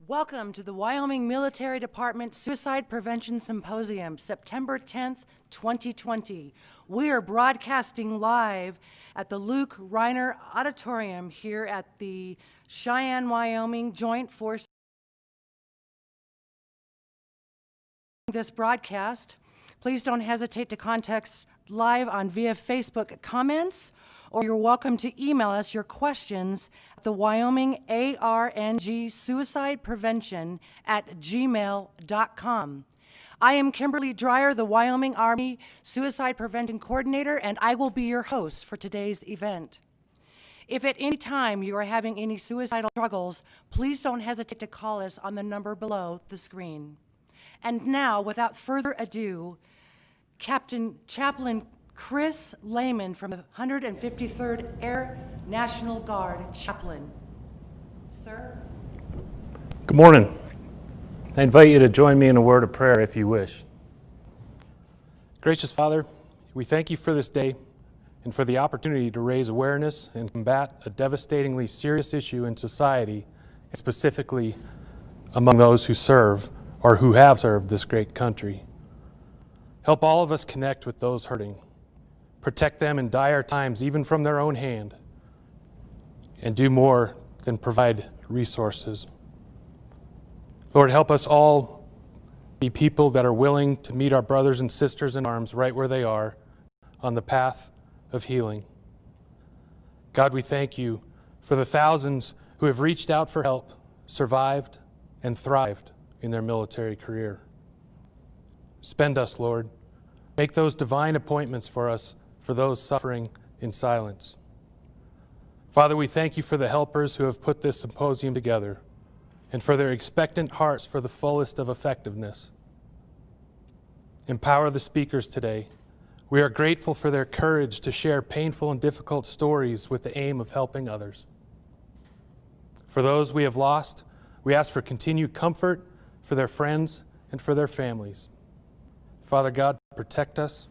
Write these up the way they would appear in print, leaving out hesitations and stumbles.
Welcome to the Wyoming Military Department Suicide Prevention Symposium, September 10th, 2020. We are broadcasting live at the Luke Reiner Auditorium here at the Cheyenne, Wyoming Joint Force. This broadcast, please don't hesitate to contact us live on via Facebook comments, or you're welcome to email us your questions at the Wyoming ARNG Suicide Prevention at gmail.com. I am Kimberly Dreyer, the Wyoming Army Suicide Prevention Coordinator, and I will be your host for today's event. If at any time you are having any suicidal struggles, please don't hesitate to call us on the number below the screen. And now, without further ado, Chaplain Chris Lehman from the 153rd Air National Guard. Chaplain. Sir? Good morning. I invite you to join me in a word of prayer if you wish. Gracious Father, we thank you for this day and for the opportunity to raise awareness and combat a devastatingly serious issue in society, and specifically among those who serve or who have served this great country. Help all of us connect with those hurting. Protect them in dire times, even from their own hand, and do more than provide resources. Lord, help us all be people that are willing to meet our brothers and sisters in arms right where they are on the path of healing. God, we thank you for the thousands who have reached out for help, survived, and thrived in their military career. Spend us, Lord. Make those divine appointments for us, for those suffering in silence. Father, we thank you for the helpers who have put this symposium together and for their expectant hearts for the fullest of effectiveness. Empower the speakers today. We are grateful for their courage to share painful and difficult stories with the aim of helping others. For those we have lost, we ask for continued comfort for their friends and for their families. Father God, protect us.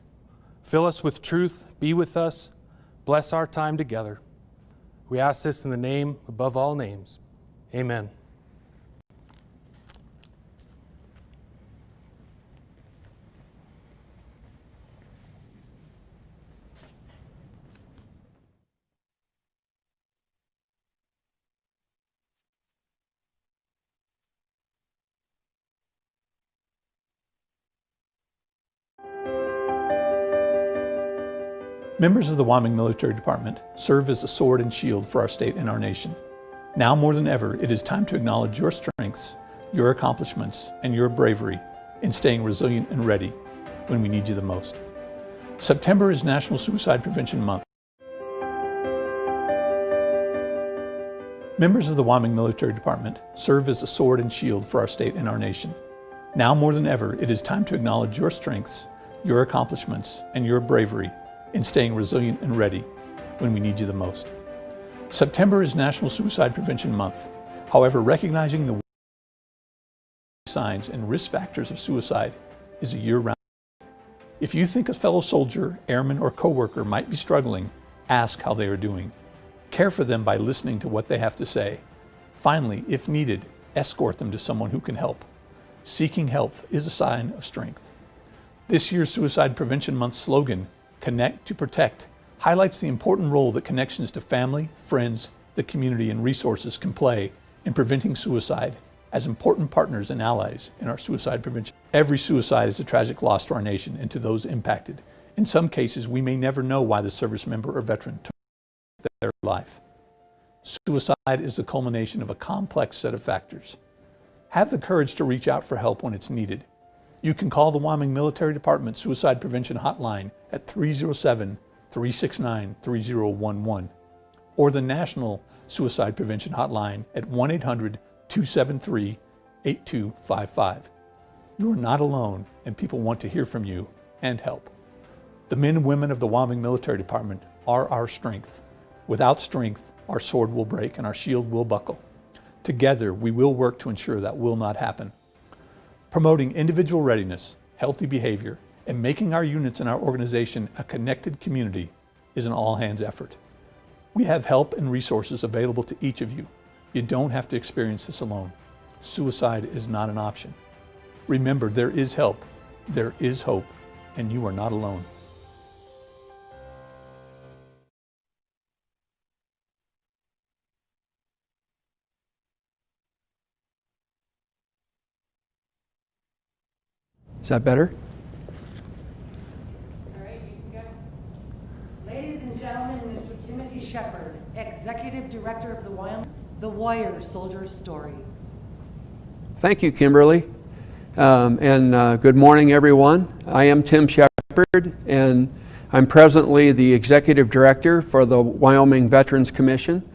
Fill us with truth. Be with us. Bless our time together. We ask this in the name above all names. Amen. Members of the Wyoming Military Department serve as a sword and shield for our state and our nation. Now more than ever, it is time to acknowledge your strengths, your accomplishments, and your bravery in staying resilient and ready when we need you the most. September is National Suicide Prevention Month. Members of the Wyoming Military Department serve as a sword and shield for our state and our nation. Now more than ever, it is time to acknowledge your strengths, your accomplishments, and your bravery in staying resilient and ready when we need you the most. September is National Suicide Prevention Month. However, recognizing the signs and risk factors of suicide is a year-round. If you think a fellow soldier, airman, or coworker might be struggling, ask how they are doing. Care for them by listening to what they have to say. Finally, if needed, escort them to someone who can help. Seeking help is a sign of strength. This year's Suicide Prevention Month slogan, Connect to Protect, highlights the important role that connections to family, friends, the community, and resources can play in preventing suicide as important partners and allies in our suicide prevention. Every suicide is a tragic loss to our nation and to those impacted. In some cases, we may never know why the service member or veteran took their life. Suicide is the culmination of a complex set of factors. Have the courage to reach out for help when it's needed. You can call the Wyoming Military Department Suicide Prevention Hotline at 307-369-3011 or the National Suicide Prevention Hotline at 1-800-273-8255. You are not alone, and people want to hear from you and help. The men and women of the Wyoming Military Department are our strength. Without strength, our sword will break and our shield will buckle. Together, we will work to ensure that will not happen. Promoting individual readiness, healthy behavior, and making our units and our organization a connected community is an all-hands effort. We have help and resources available to each of you. You don't have to experience this alone. Suicide is not an option. Remember, there is help, there is hope, and you are not alone. Is that better? All right, you can go. Ladies and gentlemen, Mr. Timothy Shepard, Executive Director of the Wire Soldier's Story. Thank you, Kimberly. Good morning, everyone. I am Tim Shepard, and I'm presently the Executive Director for the Wyoming Veterans Commission.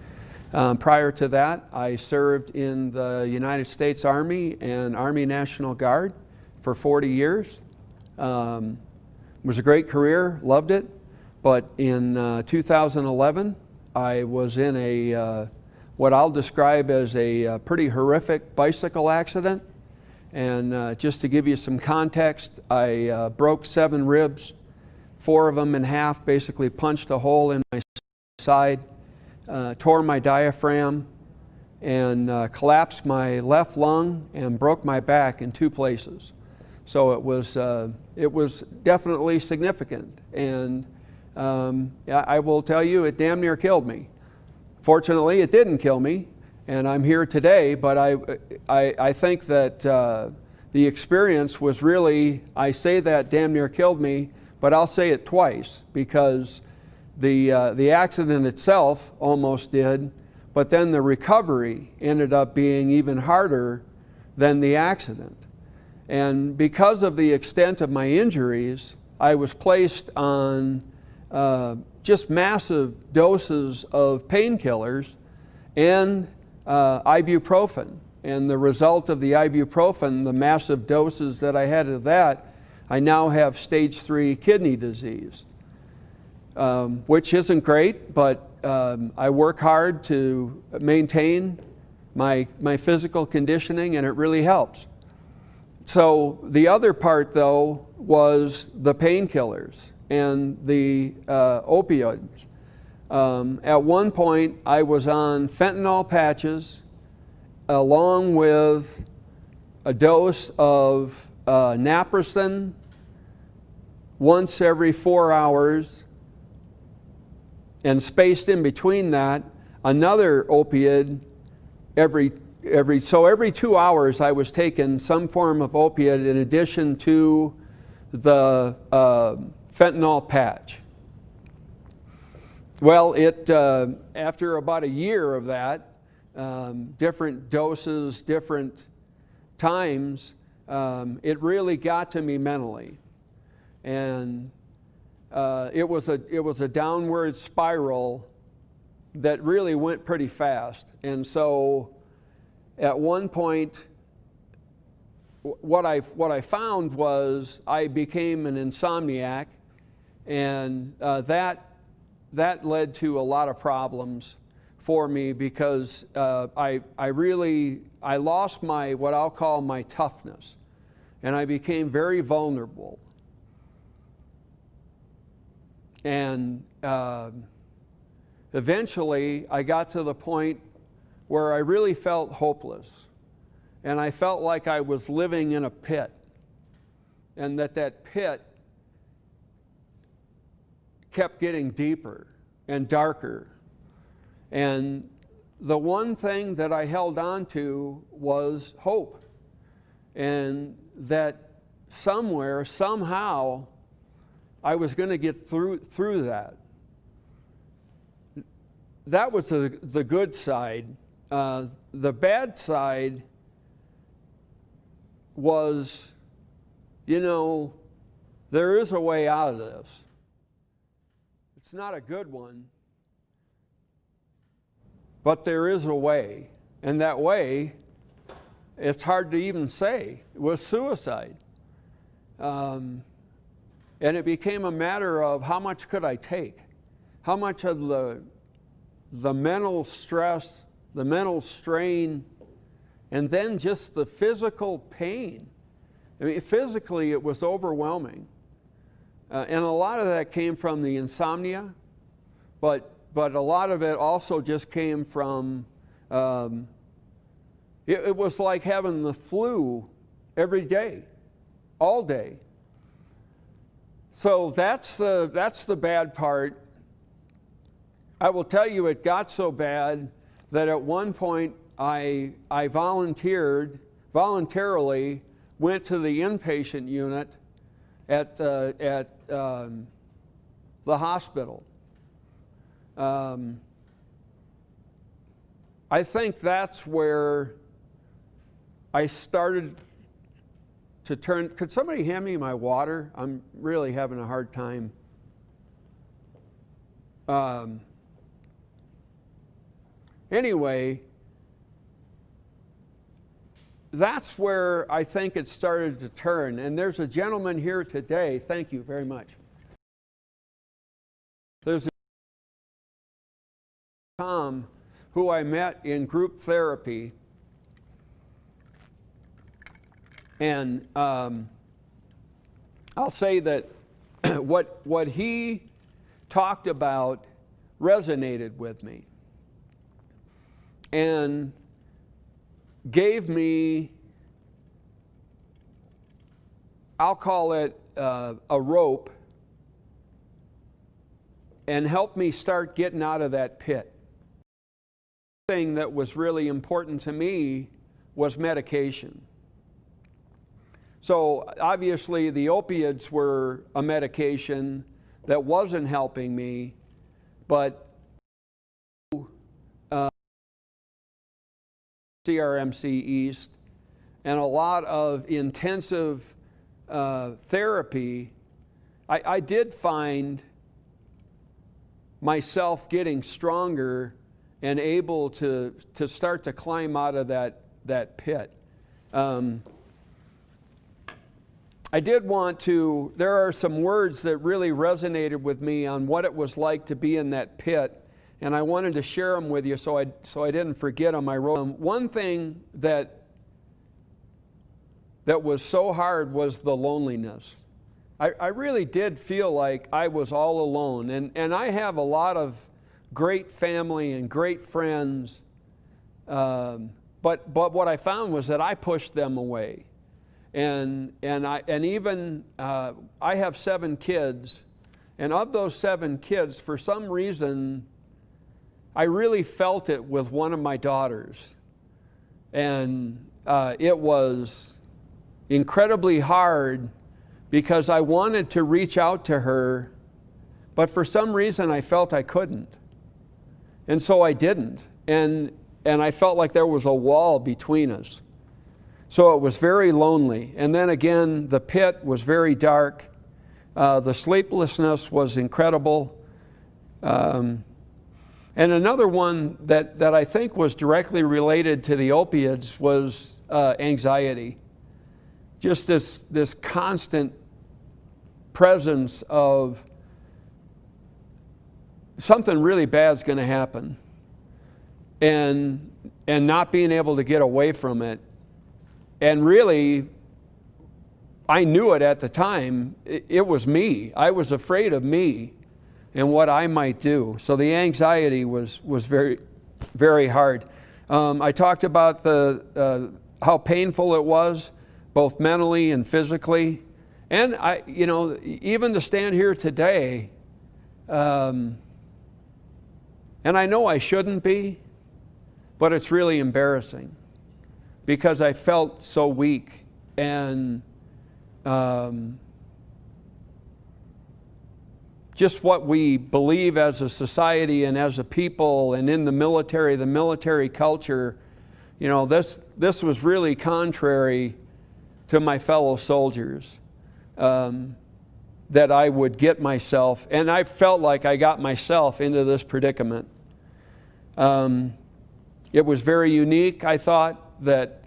Prior to that, I served in the United States Army and Army National Guard for 40 years. It was a great career, loved it, but in 2011, I was in a what I'll describe as a pretty horrific bicycle accident. And just to give you some context, I broke 7 ribs, 4 of them in half, basically punched a hole in my side, tore my diaphragm, and collapsed my left lung and broke my back in 2 places. So it was definitely significant, and I will tell you, it damn near killed me. Fortunately, it didn't kill me, and I'm here today, but I think that the experience was really, I say that damn near killed me, but I'll say it twice, because the accident itself almost did, but then the recovery ended up being even harder than the accident. And because of the extent of my injuries, I was placed on just massive doses of painkillers and ibuprofen. And the result of the ibuprofen, the massive doses that I had of that, I now have stage 3 kidney disease, which isn't great, but I work hard to maintain my physical conditioning, and it really helps. So the other part, though, was the painkillers and the opioids. At one point, I was on fentanyl patches along with a dose of naproxen once every 4 hours, and spaced in between that, another opiate every 2 hours I was taking some form of opiate in addition to the fentanyl patch. Well, after about a year of that, different doses, different times, it really got to me mentally. And it was a downward spiral that really went pretty fast. And so at one point, what I found was I became an insomniac, and that led to a lot of problems for me, because I lost what I'll call my toughness, and I became very vulnerable. And eventually I got to the point where I really felt hopeless, and I felt like I was living in a pit, and that pit kept getting deeper and darker. And the one thing that I held on to was hope, and that somewhere, somehow, I was going to get through that. That was the good side. The bad side was, there is a way out of this. It's not a good one, but there is a way. And that way, it's hard to even say, it was suicide. And it became a matter of how much could I take? How much of the mental stress, the mental strain, and then just the physical pain. I mean, physically it was overwhelming. And a lot of that came from the insomnia, but a lot of it also just came from It was like having the flu every day, all day. So that's the bad part. I will tell you, it got so bad that at one point I voluntarily went to the inpatient unit at the hospital. I think that's where I started to turn. Could somebody hand me my water? I'm really having a hard time. Anyway, that's where I think it started to turn. And there's a gentleman here today. Thank you very much. There's a Tom who I met in group therapy. And I'll say that what he talked about resonated with me and gave me, I'll call it a rope, and helped me start getting out of that pit. The thing that was really important to me was medication. So obviously the opiates were a medication that wasn't helping me, but CRMC East and a lot of intensive therapy, I did find myself getting stronger and able to start to climb out of that pit. I did want to, there are some words that really resonated with me on what it was like to be in that pit, and I wanted to share them with you so I didn't forget them. I wrote them. One thing that was so hard was the loneliness. I really did feel like I was all alone, and I have a lot of great family and great friends, but what I found was that I pushed them away. And even I have 7 kids, and of those 7 kids, for some reason, I really felt it with one of my daughters, and it was incredibly hard because I wanted to reach out to her, but for some reason I felt I couldn't, and so I didn't, and I felt like there was a wall between us. So it was very lonely. And then again, the pit was very dark. The sleeplessness was incredible. And another one that I think was directly related to the opiates was anxiety. Just this constant presence of something really bad's going to happen, and not being able to get away from it. And really, I knew it at the time. It was me. I was afraid of me and what I might do. So the anxiety was very, very hard. I talked about how painful it was, both mentally and physically. And even to stand here today, and I know I shouldn't be, but it's really embarrassing, because I felt so weak, and just what we believe as a society and as a people and in the military culture, this was really contrary to my fellow soldiers, that I would get myself, and I felt like I got myself into this predicament. It was very unique, I thought, that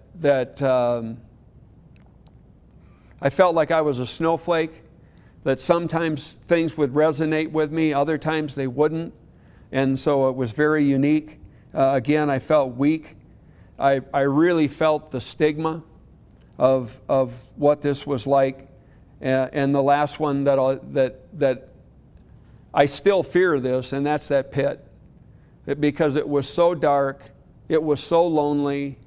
I felt like I was a snowflake, that sometimes things would resonate with me, other times they wouldn't, and so it was very unique. Again, I felt weak. I really felt the stigma of what this was like, and the last one that I still fear this, and that's that pit, because it was so dark, it was so lonely.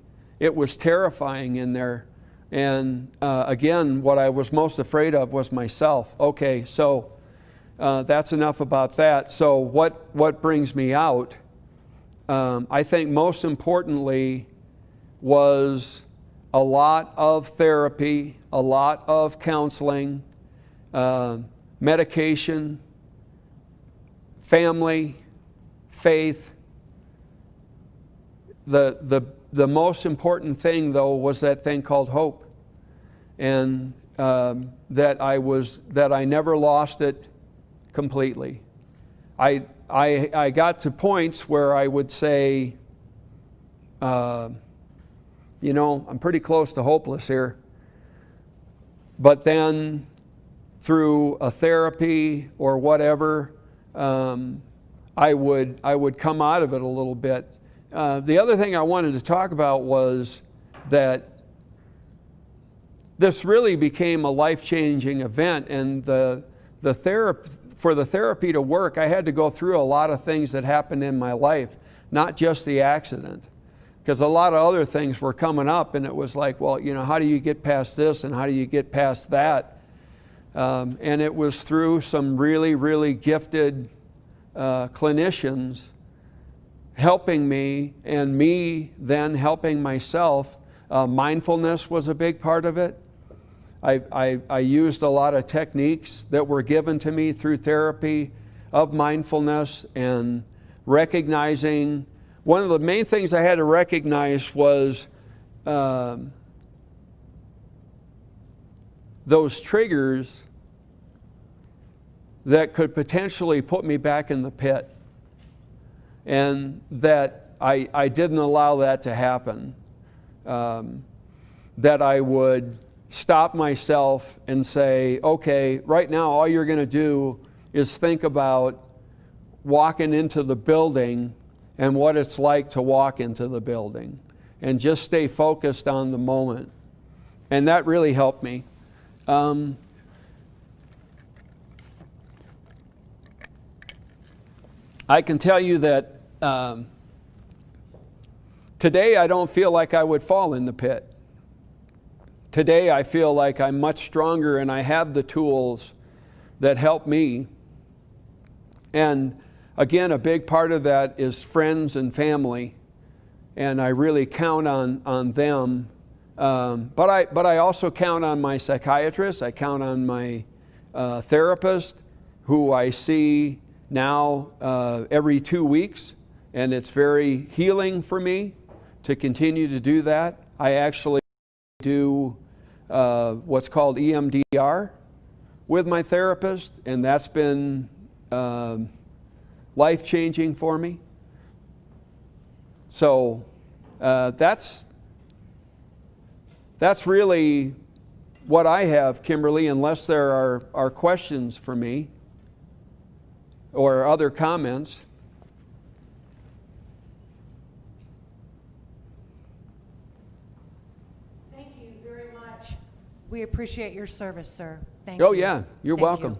it was terrifying in there. And again, what I was most afraid of was myself. Okay, so that's enough about that. So what brings me out? I think most importantly was a lot of therapy, a lot of counseling, medication, family, faith. The most important thing, though, was that thing called hope, and that I never lost it completely. I got to points where I would say, you know, I'm pretty close to hopeless here. But then through a therapy or whatever, I would come out of it a little bit. The other thing I wanted to talk about was that this really became a life-changing event, and for the therapy to work, I had to go through a lot of things that happened in my life, not just the accident. Because a lot of other things were coming up, and it was like, well, you know, how do you get past this and how do you get past that? And it was through some really, really gifted clinicians helping me, and me then helping myself. Mindfulness was a big part of it. I used a lot of techniques that were given to me through therapy of mindfulness and recognizing. One of the main things I had to recognize was those triggers that could potentially put me back in the pit, and that I didn't allow that to happen. That I would stop myself and say, okay, right now all you're going to do is think about walking into the building and what it's like to walk into the building, and just stay focused on the moment. And that really helped me. I can tell you that today I don't feel like I would fall in the pit. Today I feel like I'm much stronger, and I have the tools that help me. And again, a big part of that is friends and family, and I really count on them. But I also count on my psychiatrist. I count on my therapist, who I see now every 2 weeks, and it's very healing for me to continue to do that. I actually do what's called EMDR with my therapist, and that's been life-changing for me. So that's really what I have, Kimberly, unless there are questions for me or other comments. Thank you very much. We appreciate your service, sir. Thank you. Oh yeah, you're Thank welcome. you.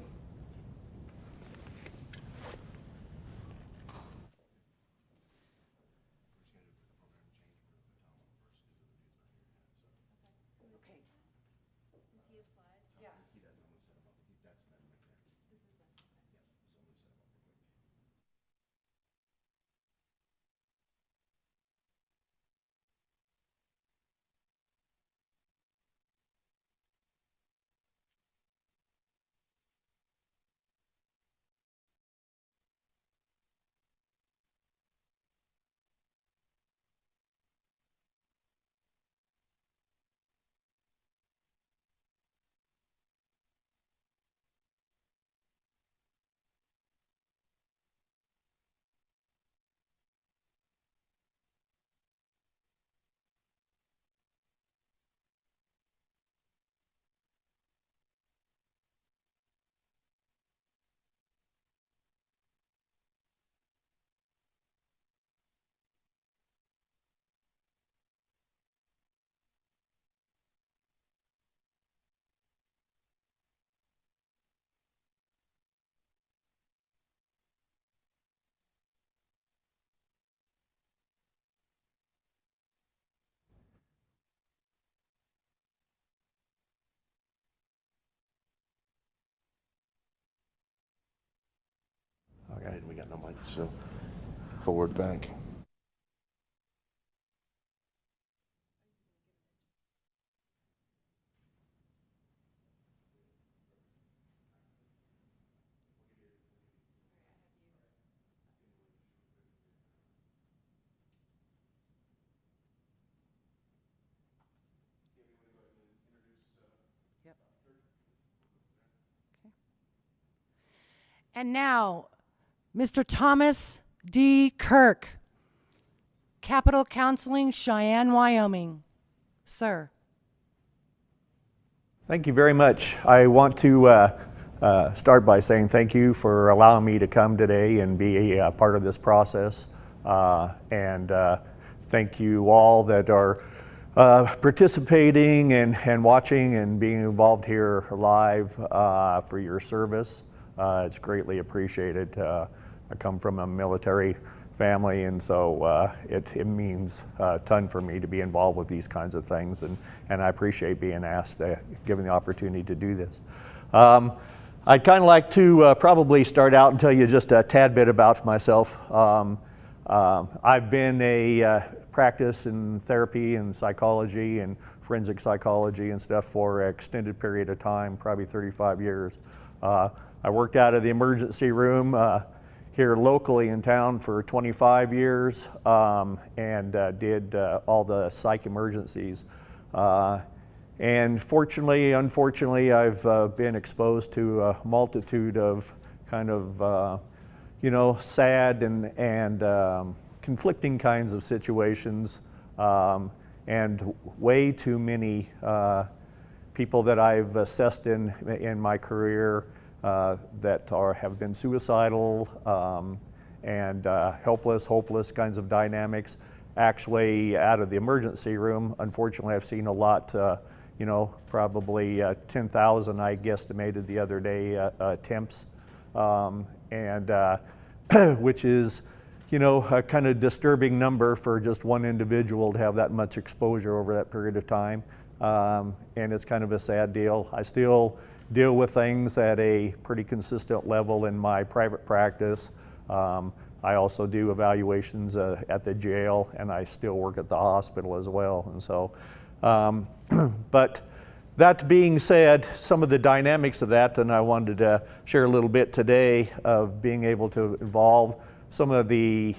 So forward bank. And now, Mr. Thomas D. Kirk, Capital Counseling, Cheyenne, Wyoming. Sir. Thank you very much. I want to start by saying thank you for allowing me to come today and be a part of this process. And thank you all that are participating and watching and being involved here live for your service. It's greatly appreciated. I come from a military family, and so it means a ton for me to be involved with these kinds of things, and I appreciate being asked, given the opportunity to do this. I'd kind of like to probably start out and tell you just a tad bit about myself. I've been a practice in therapy and psychology and forensic psychology and stuff for an extended period of time, probably 35 years. I worked out of the emergency room here locally in town for 25 years and did all the psych emergencies. And fortunately, unfortunately, I've been exposed to a multitude of kind of, sad and conflicting kinds of situations, and way too many people that I've assessed in my career that have been suicidal and helpless, hopeless kinds of dynamics. Actually, out of the emergency room, unfortunately, I've seen a lot, probably 10,000, I guesstimated the other day, attempts, which is, a kind of disturbing number for just one individual to have that much exposure over that period of time. And it's kind of a sad deal. I still deal with things at a pretty consistent level in my private practice. I also do evaluations at the jail, and I still work at the hospital as well. And so, but that being said, some of the dynamics of that, and I wanted to share a little bit today of being able to involve some of the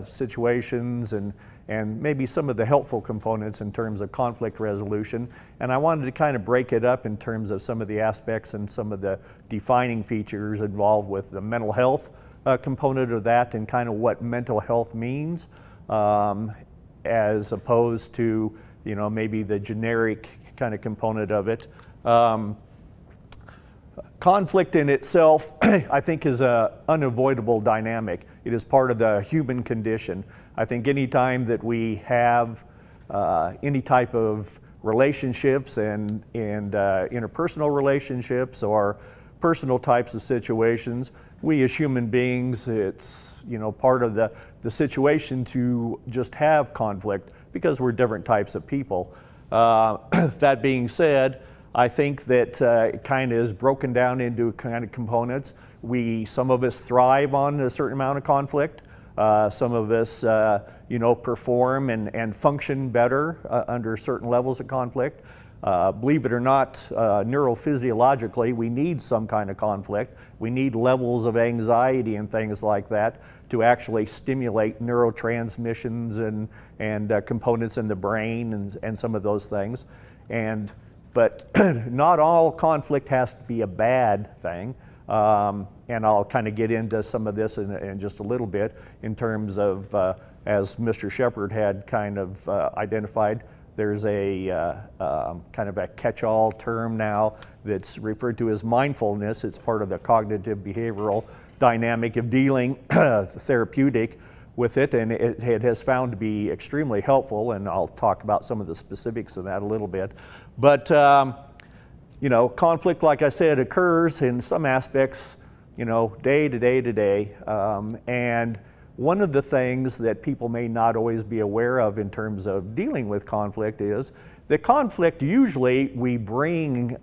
situations and maybe some of the helpful components in terms of conflict resolution. And I wanted to kind of break it up in terms of some of the aspects and some of the defining features involved with the mental health component of that, and kind of what mental health means, as opposed to, maybe the generic kind of component of it. Conflict in itself, I think, is an unavoidable dynamic. It is part of the human condition. I think any time that we have any type of relationships and interpersonal relationships or personal types of situations, we as human beings, it's part of the situation to just have conflict because we're different types of people. That being said, I think that it kind of is broken down into kind of components. Some of us thrive on a certain amount of conflict. Some of us, perform and function better under certain levels of conflict. Believe it or not, neurophysiologically, we need some kind of conflict. We need levels of anxiety and things like that to actually stimulate neurotransmissions and components in the brain and some of those things. But not all conflict has to be a bad thing. And I'll kind of get into some of this in just a little bit in terms of, as Mr. Shepard had kind of identified, there's a kind of a catch-all term now that's referred to as mindfulness. It's part of the cognitive behavioral dynamic of dealing therapeutic with it, and it has found to be extremely helpful, and I'll talk about some of the specifics of that a little bit. But conflict, like I said, occurs in some aspects, day to day to day. And one of the things that people may not always be aware of in terms of dealing with conflict is that conflict usually we bring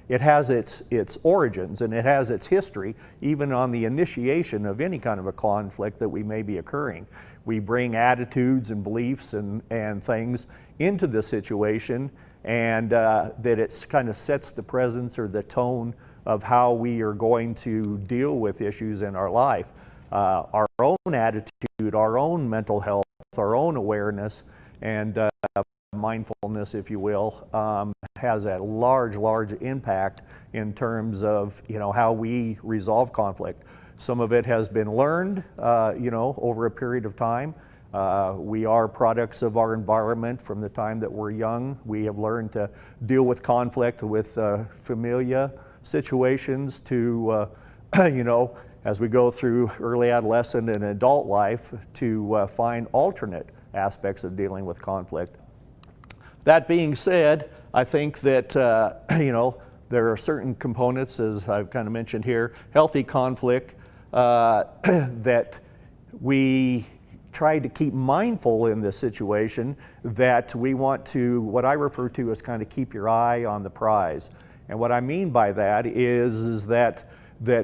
it has its origins and it has its history, even on the initiation of any kind of a conflict that we may be occurring. We bring attitudes and beliefs and things into the situation, and that it kind of sets the presence or the tone of how we are going to deal with issues in our life. Our own attitude, our own mental health, our own awareness, and mindfulness, if you will, has a large impact in terms of, you know, how we resolve conflict. Some of it has been learned, you know, over a period of time. We are products of our environment from the time that we're young. We have learned to deal with conflict with familiar situations to, you know, as we go through early adolescent and adult life, to find alternate aspects of dealing with conflict. That being said, I think that, you know, there are certain components, as I've kind of mentioned here, healthy conflict, that we try to keep mindful in this situation, that we want to, what I refer to as kind of keep your eye on the prize. And what I mean by that is that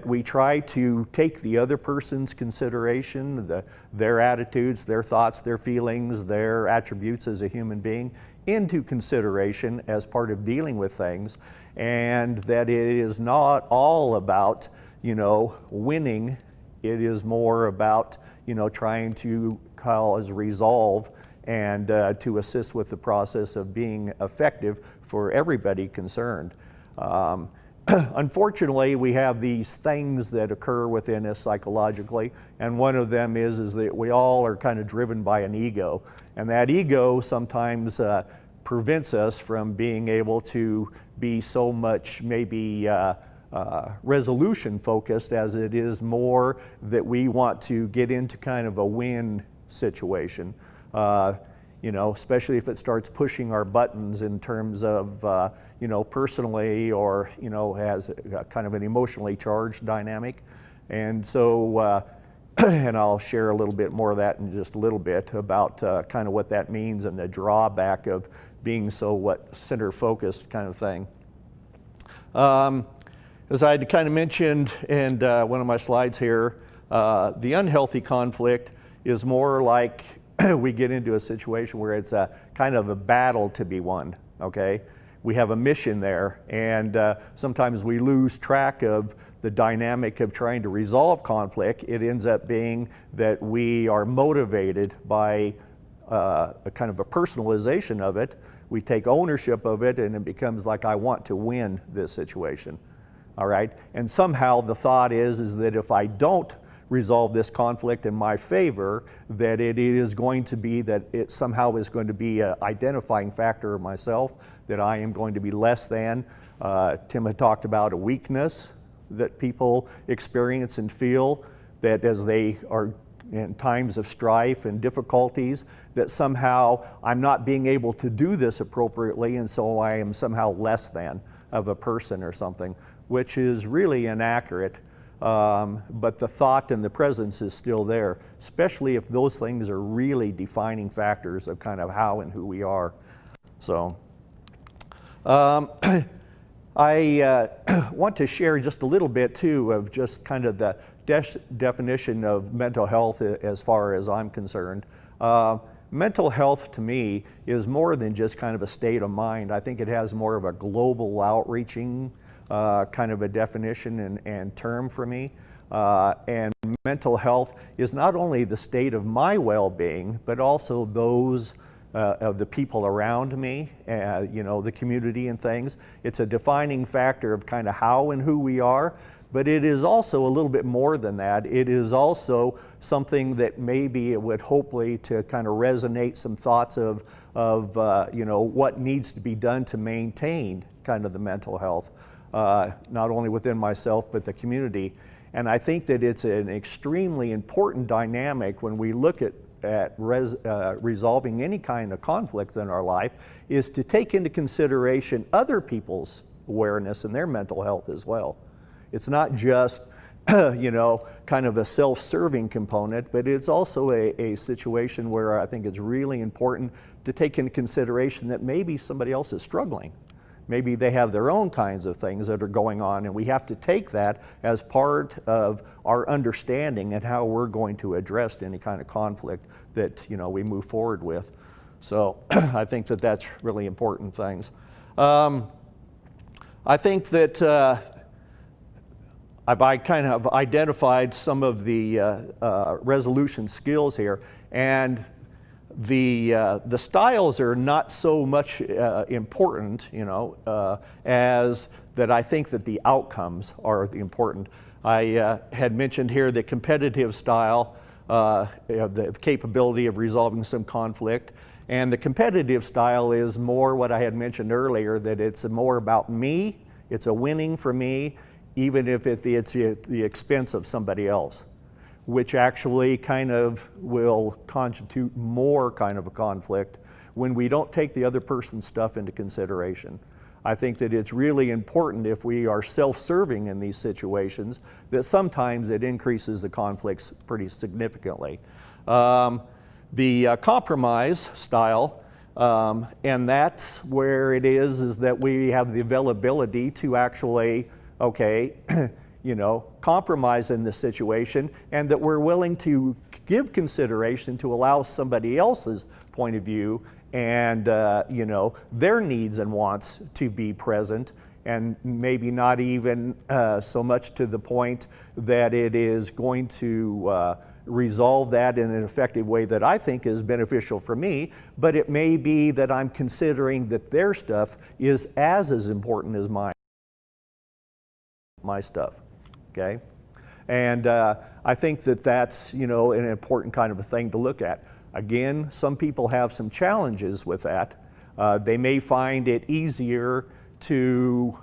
we try to take the other person's consideration, their attitudes, their thoughts, their feelings, their attributes as a human being into consideration as part of dealing with things, and that it is not all about, you know, winning. It is more about, you know, trying to cause resolve and to assist with the process of being effective for everybody concerned. Unfortunately, we have these things that occur within us psychologically, and one of them is that we all are kind of driven by an ego, and that ego sometimes prevents us from being able to be so much maybe resolution focused as it is more that we want to get into kind of a win situation. You know, especially if it starts pushing our buttons in terms of, you know, personally or, you know, has a kind of an emotionally charged dynamic. And so, and I'll share a little bit more of that in just a little bit about kind of what that means and the drawback of being so center focused kind of thing. As I had kind of mentioned in one of my slides here, the unhealthy conflict is more like we get into a situation where it's a kind of a battle to be won, okay? We have a mission there, and sometimes we lose track of the dynamic of trying to resolve conflict. It ends up being that we are motivated by a kind of a personalization of it. We take ownership of it, and it becomes like, I want to win this situation, all right? And somehow the thought is that if I don't resolve this conflict in my favor, that it is going to be, that it somehow is going to be an identifying factor of myself, that I am going to be less than. Tim had talked about a weakness that people experience and feel, that as they are in times of strife and difficulties, that somehow I'm not being able to do this appropriately, and so I am somehow less than of a person or something, which is really inaccurate. But the thought and the presence is still there, especially if those things are really defining factors of kind of how and who we are. So I want to share just a little bit too of just kind of the definition of mental health as far as I'm concerned. Mental health to me is more than just kind of a state of mind. I think it has more of a global outreaching kind of a definition and term for me. And mental health is not only the state of my well-being, but also those of the people around me, you know, the community and things. It's a defining factor of kind of how and who we are, but it is also a little bit more than that. It is also something that maybe it would hopefully to kind of resonate some thoughts of you know, what needs to be done to maintain kind of the mental health. Not only within myself, but the community. And I think that it's an extremely important dynamic when we look at resolving any kind of conflict in our life, is to take into consideration other people's awareness and their mental health as well. It's not just, you know, kind of a self-serving component, but it's also a situation where I think it's really important to take into consideration that maybe somebody else is struggling. Maybe they have their own kinds of things that are going on, and we have to take that as part of our understanding and how we're going to address any kind of conflict that we move forward with. So I think that that's really important things. I think that I kind of identified some of the resolution skills here, and the styles are not so much important, as that I think that the outcomes are the important. I had mentioned here the competitive style, the capability of resolving some conflict, and the competitive style is more what I had mentioned earlier, that it's more about me, it's a winning for me, even if it's at the expense of somebody else, which actually kind of will constitute more kind of a conflict when we don't take the other person's stuff into consideration. I think that it's really important, if we are self-serving in these situations, that sometimes it increases the conflicts pretty significantly. The compromise style, and that's where it is that we have the availability to actually, compromise in this situation, and that we're willing to give consideration to allow somebody else's point of view and their needs and wants to be present, and maybe not even so much to the point that it is going to resolve that in an effective way that I think is beneficial for me, but it may be that I'm considering that their stuff is as important as my stuff, okay? And I think that that's, an important kind of a thing to look at. Again, some people have some challenges with that. They may find it easier to,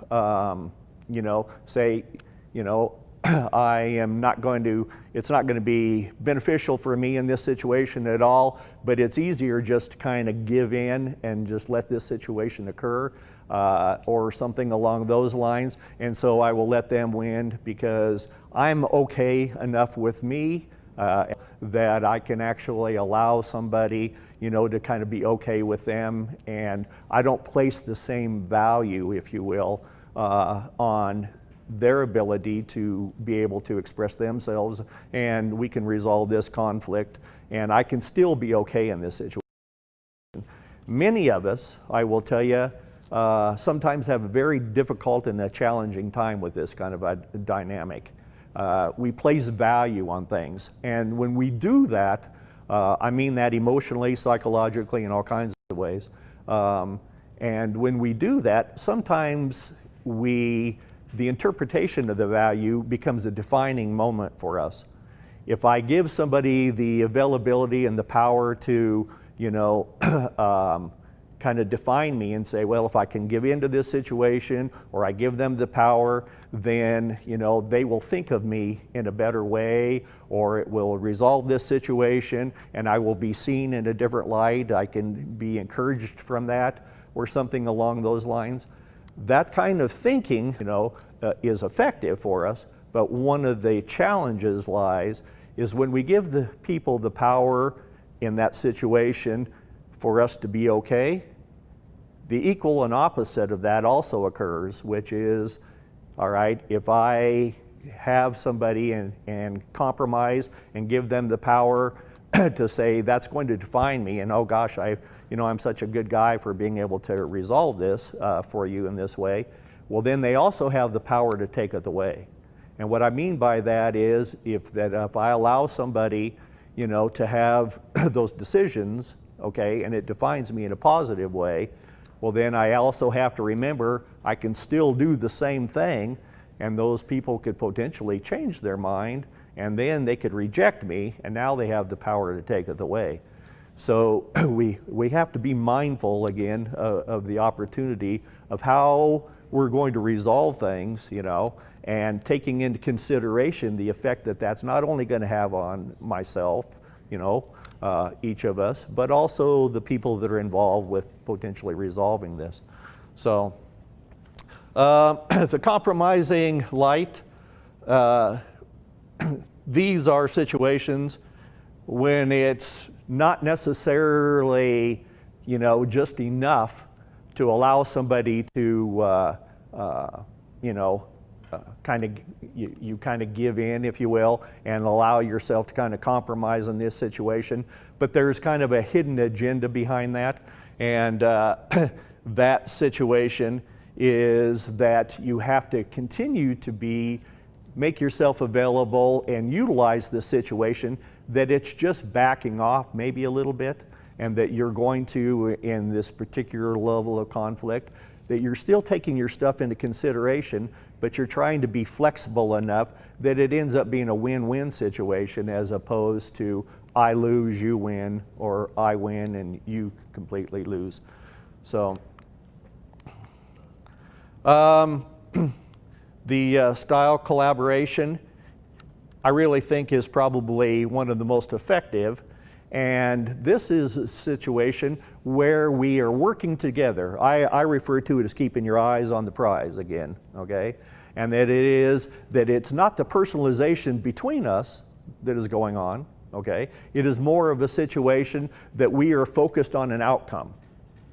say, I am not going to, it's not going to be beneficial for me in this situation at all, but it's easier just to kind of give in and just let this situation occur, or something along those lines. And so I will let them win because I'm okay enough with me that I can actually allow somebody, to kind of be okay with them. And I don't place the same value, if you will, on their ability to be able to express themselves, and we can resolve this conflict, and I can still be okay in this situation. Many of us, I will tell you, sometimes have a very difficult and a challenging time with this kind of a dynamic. We place value on things, and when we do that, I mean that emotionally, psychologically, in all kinds of ways, and when we do that, sometimes the interpretation of the value becomes a defining moment for us. If I give somebody the availability and the power to, kind of define me and say, well, if I can give into this situation, or I give them the power, then, they will think of me in a better way, or it will resolve this situation, and I will be seen in a different light. I can be encouraged from that, or something along those lines. That kind of thinking, is effective for us, but one of the challenges lies is when we give the people the power in that situation for us to be okay, the equal and opposite of that also occurs, which is, all right, if I have somebody and compromise and give them the power to say that's going to define me, and oh gosh, I'm such a good guy for being able to resolve this for you in this way, well then they also have the power to take it away. And what I mean by that is if I allow somebody, to have those decisions, okay, and it defines me in a positive way, well then I also have to remember I can still do the same thing, and those people could potentially change their mind, and then they could reject me, and now they have the power to take it away. So we have to be mindful again of the opportunity of how we're going to resolve things, and taking into consideration the effect that that's not only going to have on myself, each of us, but also the people that are involved with potentially resolving this. So the compromising light, these are situations when it's not necessarily, just enough to allow somebody to, you know, you kind of give in, if you will, and allow yourself to kind of compromise in this situation. But there's kind of a hidden agenda behind that, and that situation is that you have to continue to make yourself available and utilize the situation, that it's just backing off maybe a little bit, and that you're going to, in this particular level of conflict, that you're still taking your stuff into consideration, but you're trying to be flexible enough that it ends up being a win-win situation, as opposed to I lose, you win, or I win and you completely lose. So the style collaboration, I really think, is probably one of the most effective. And this is a situation where we are working together. I refer to it as keeping your eyes on the prize again, okay? And that it's not the personalization between us that is going on, okay? It is more of a situation that we are focused on an outcome,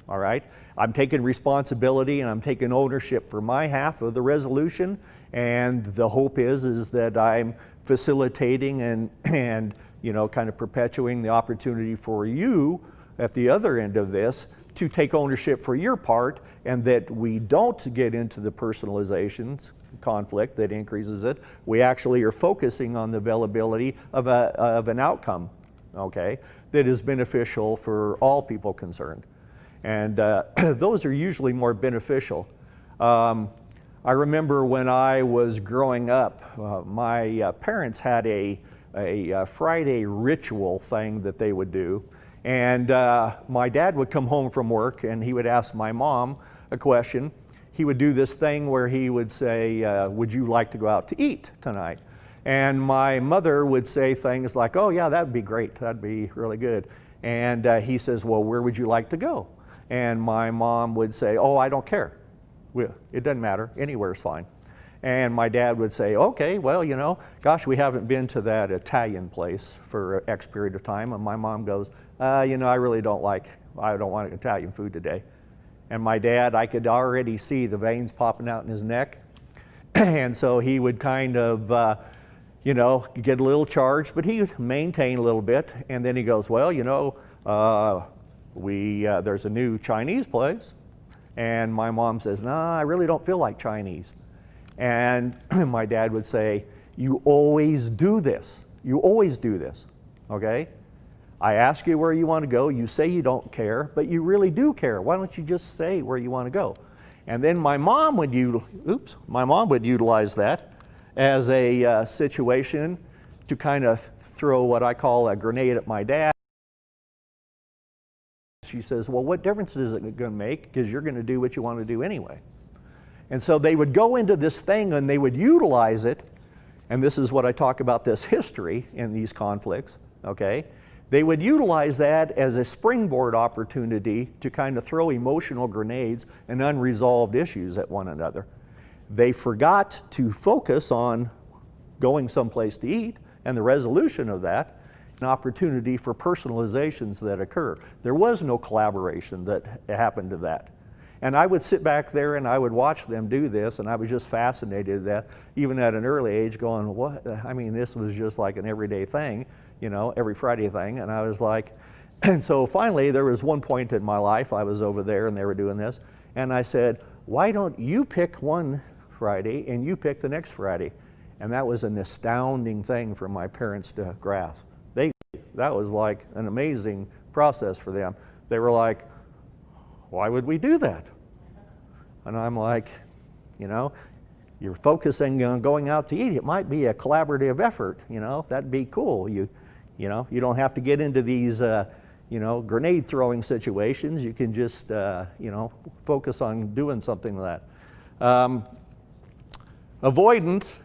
all right? I'm taking responsibility and I'm taking ownership for my half of the resolution, and the hope is that I'm facilitating and you know, kind of perpetuating the opportunity for you at the other end of this to take ownership for your part, and that we don't get into the personalizations conflict that increases it. We actually are focusing on the availability of an outcome, okay, that is beneficial for all people concerned. And those are usually more beneficial. I remember when I was growing up, my parents had a Friday ritual thing that they would do. And my dad would come home from work and he would ask my mom a question. He would do this thing where he would say, would you like to go out to eat tonight? And my mother would say things like, oh yeah, that'd be great, that'd be really good. And he says, well, where would you like to go? And my mom would say, oh, I don't care. It doesn't matter, anywhere's fine. And my dad would say, okay, well, you know, gosh, we haven't been to that Italian place for X period of time. And my mom goes, you know, I don't want Italian food today. And my dad, I could already see the veins popping out in his neck. And so he would kind of, you know, get a little charged, but he would maintain a little bit. And then he goes, well, you know, there's a new Chinese place. And my mom says, nah, I really don't feel like Chinese. And my dad would say, you always do this. You always do this, okay? I ask you where you want to go. You say you don't care, but you really do care. Why don't you just say where you want to go? And then my mom would utilize that as a situation to kind of throw what I call a grenade at my dad. She says, well, what difference is it going to make? Because you're going to do what you want to do anyway. And so they would go into this thing and they would utilize it, and this is what I talk about, this history in these conflicts, okay? They would utilize that as a springboard opportunity to kind of throw emotional grenades and unresolved issues at one another. They forgot to focus on going someplace to eat and the resolution of that, an opportunity for personalizations that occur. There was no collaboration that happened to that. And I would sit back there and I would watch them do this, and I was just fascinated that even at an early age going, what? I mean, this was just like an everyday thing, you know, every Friday thing. And I was like, and so finally there was one point in my life, I was over there and they were doing this, and I said, why don't you pick one Friday and you pick the next Friday? And that was an astounding thing for my parents to grasp. That was like an amazing process for them. They were like, why would we do that? And I'm like, you know, you're focusing on going out to eat. It might be a collaborative effort, you know, that'd be cool. You know, you don't have to get into these, you know, grenade throwing situations. You can just, you know, focus on doing something like that. Avoidance.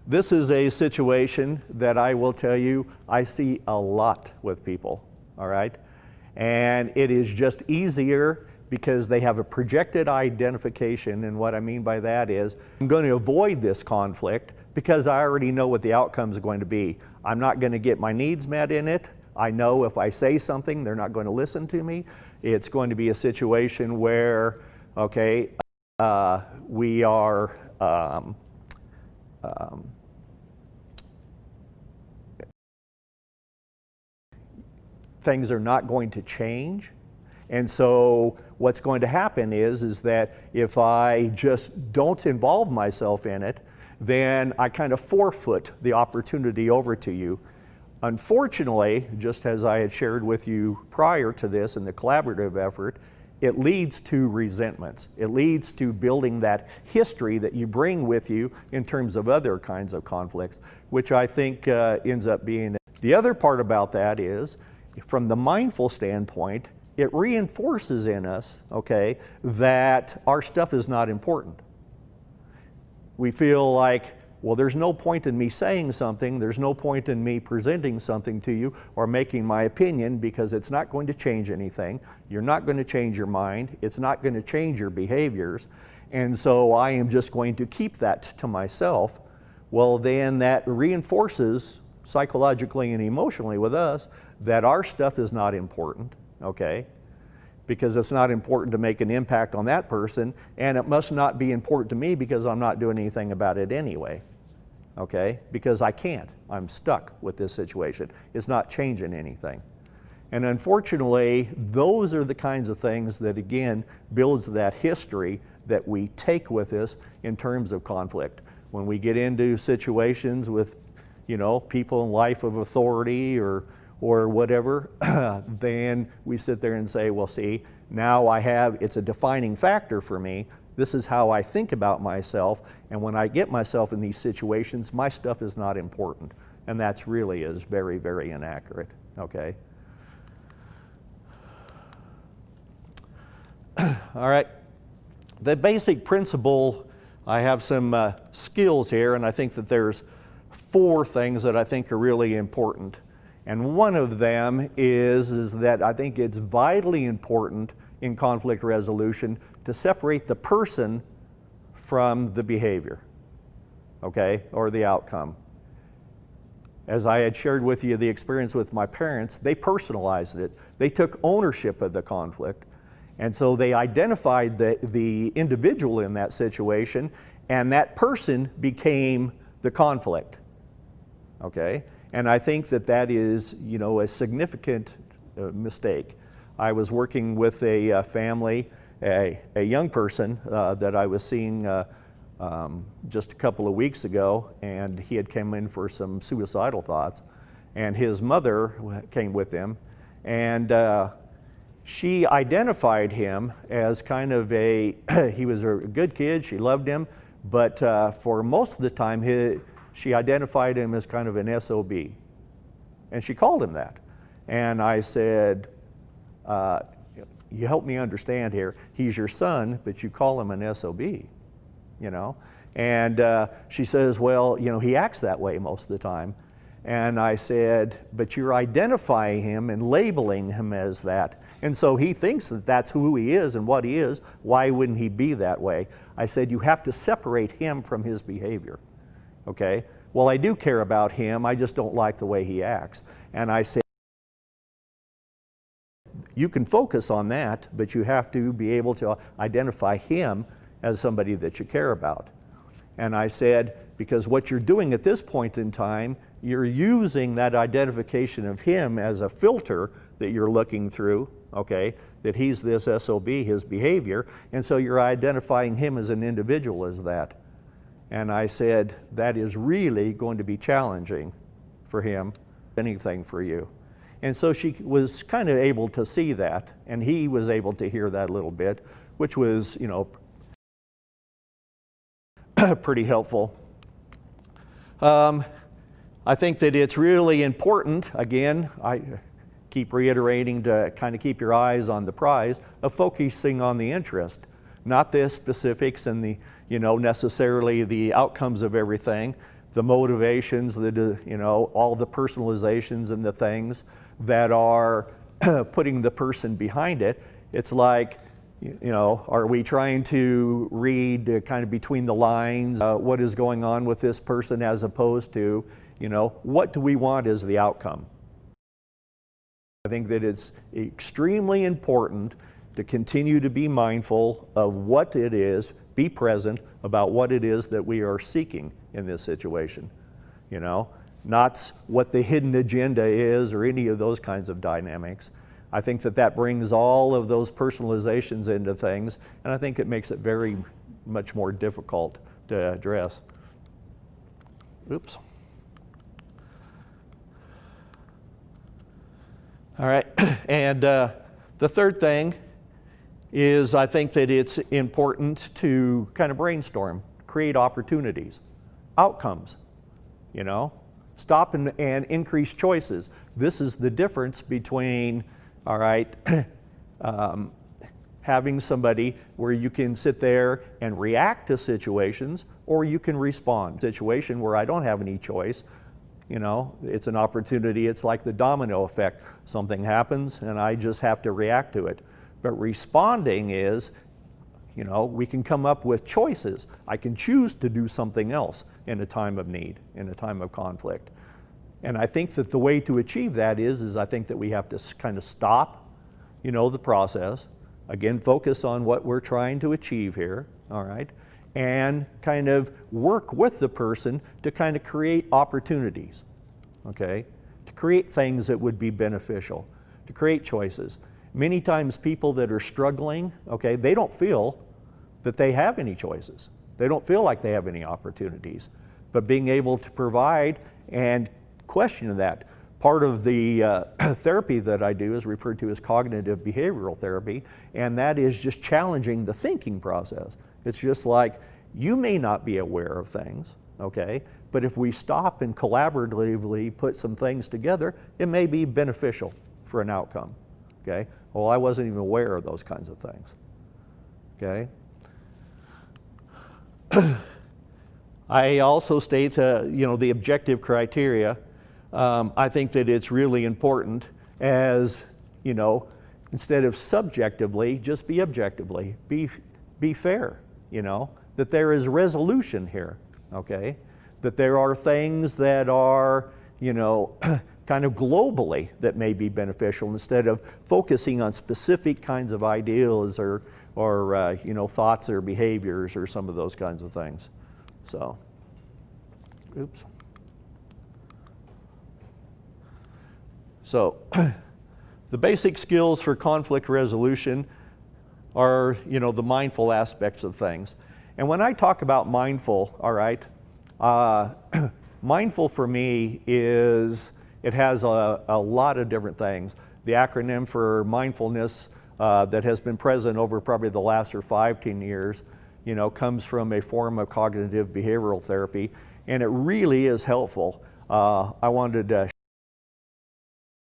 This is a situation that I will tell you I see a lot with people, all right? And it is just easier because they have a projected identification, and what I mean by that is I'm going to avoid this conflict because I already know what the outcome is going to be. I'm not going to get my needs met in it, I know if I say something, they're not going to listen to me. It's going to be a situation where, okay, we are things are not going to change. And so what's going to happen is that if I just don't involve myself in it, then I kind of forfeit the opportunity over to you. Unfortunately, just as I had shared with you prior to this in the collaborative effort, it leads to resentments. It leads to building that history that you bring with you in terms of other kinds of conflicts, which I think ends up being. The other part about that is, from the mindful standpoint, it reinforces in us, okay, that our stuff is not important. We feel like, well, there's no point in me saying something, there's no point in me presenting something to you or making my opinion, because it's not going to change anything. You're not going to change your mind. It's not going to change your behaviors. And so I am just going to keep that to myself. Well, then that reinforces psychologically and emotionally with us that our stuff is not important, okay? Because it's not important to make an impact on that person, and it must not be important to me because I'm not doing anything about it anyway, okay? Because I can't. I'm stuck with this situation. It's not changing anything. And unfortunately, those are the kinds of things that, again, builds that history that we take with us in terms of conflict. When we get into situations with, you know, people in life of authority or whatever, then we sit there and say, well, see, now it's a defining factor for me. This is how I think about myself, and when I get myself in these situations, my stuff is not important. And that's really is very, very inaccurate, okay? All right, the basic principle, I have some skills here, and I think that there's 4 things that I think are really important. And one of them is that I think it's vitally important in conflict resolution to separate the person from the behavior, okay, or the outcome. As I had shared with you the experience with my parents, they personalized it. They took ownership of the conflict. And so they identified the individual in that situation, and that person became the conflict, okay? And I think that that is, you know, a significant mistake. I was working with a family, a young person that I was seeing just a couple of weeks ago, and he had come in for some suicidal thoughts, and his mother came with him, and she identified him as kind of he was a good kid, she loved him, but for most of the time, she identified him as kind of an SOB. And she called him that. And I said, you help me understand here, he's your son, but you call him an SOB, you know? And she says, well, you know, he acts that way most of the time. And I said, but you're identifying him and labeling him as that. And so he thinks that that's who he is and what he is. Why wouldn't he be that way? I said, you have to separate him from his behavior. Okay? Well, I do care about him, I just don't like the way he acts. And I said, you can focus on that, but you have to be able to identify him as somebody that you care about. And I said, because what you're doing at this point in time, you're using that identification of him as a filter that you're looking through, okay, that he's this SOB, his behavior, and so you're identifying him as an individual as that. And I said, that is really going to be challenging for him, anything for you. And so she was kind of able to see that, and he was able to hear that a little bit, which was, you know, pretty helpful. I think that it's really important, again, I keep reiterating to kind of keep your eyes on the prize, of focusing on the interest, not the specifics and the, you know, necessarily the outcomes of everything, the motivations, the, you know, all the personalizations and the things that are putting the person behind it. It's like, you know, are we trying to read kind of between the lines what is going on with this person, as opposed to, you know, what do we want as the outcome? I think that it's extremely important to continue to be mindful of what it is, be present about what it is that we are seeking in this situation. You know, not what the hidden agenda is or any of those kinds of dynamics. I think that that brings all of those personalizations into things, and I think it makes it very much more difficult to address. Oops. All right, and the third thing is I think that it's important to kind of brainstorm, create opportunities, outcomes, you know, stop and increase choices. This is the difference between, all right, having somebody where you can sit there and react to situations, or you can respond. Situation where I don't have any choice, you know, it's an opportunity. It's like the domino effect. Something happens and I just have to react to it. But responding is, you know, we can come up with choices. I can choose to do something else in a time of need, in a time of conflict. And I think that the way to achieve that is I think that we have to kind of stop, you know, the process. Again, focus on what we're trying to achieve here, all right? And kind of work with the person to kind of create opportunities, okay? To create things that would be beneficial, to create choices. Many times people that are struggling, okay, they don't feel that they have any choices. They don't feel like they have any opportunities. But being able to provide and question that. Part of the therapy that I do is referred to as cognitive behavioral therapy, and that is just challenging the thinking process. It's just like, you may not be aware of things, okay, but if we stop and collaboratively put some things together, it may be beneficial for an outcome, okay? Well, I wasn't even aware of those kinds of things, okay? I also state, you know, the objective criteria. I think that it's really important as, you know, instead of subjectively, just be objectively, be fair, you know, that there is resolution here, okay? That there are things that are, you know, kind of globally that may be beneficial instead of focusing on specific kinds of ideals or you know, thoughts or behaviors or some of those kinds of things. So, oops. So, the basic skills for conflict resolution are, you know, the mindful aspects of things. And when I talk about mindful, all right, mindful for me is, it has a lot of different things. The acronym for mindfulness that has been present over probably the last 10 years, you know, comes from a form of cognitive behavioral therapy, and it really is helpful. I wanted to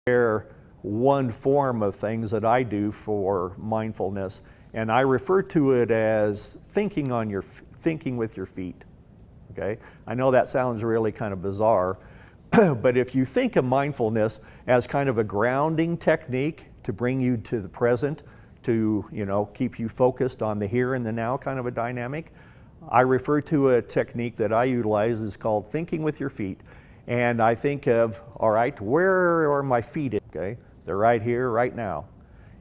share one form of things that I do for mindfulness, and I refer to it as thinking with your feet. Okay, I know that sounds really kind of bizarre, but if you think of mindfulness as kind of a grounding technique to bring you to the present, to, you know, keep you focused on the here and the now kind of a dynamic, I refer to a technique that I utilize is called thinking with your feet. And I think of, all right, where are my feet? Okay, they're right here, right now.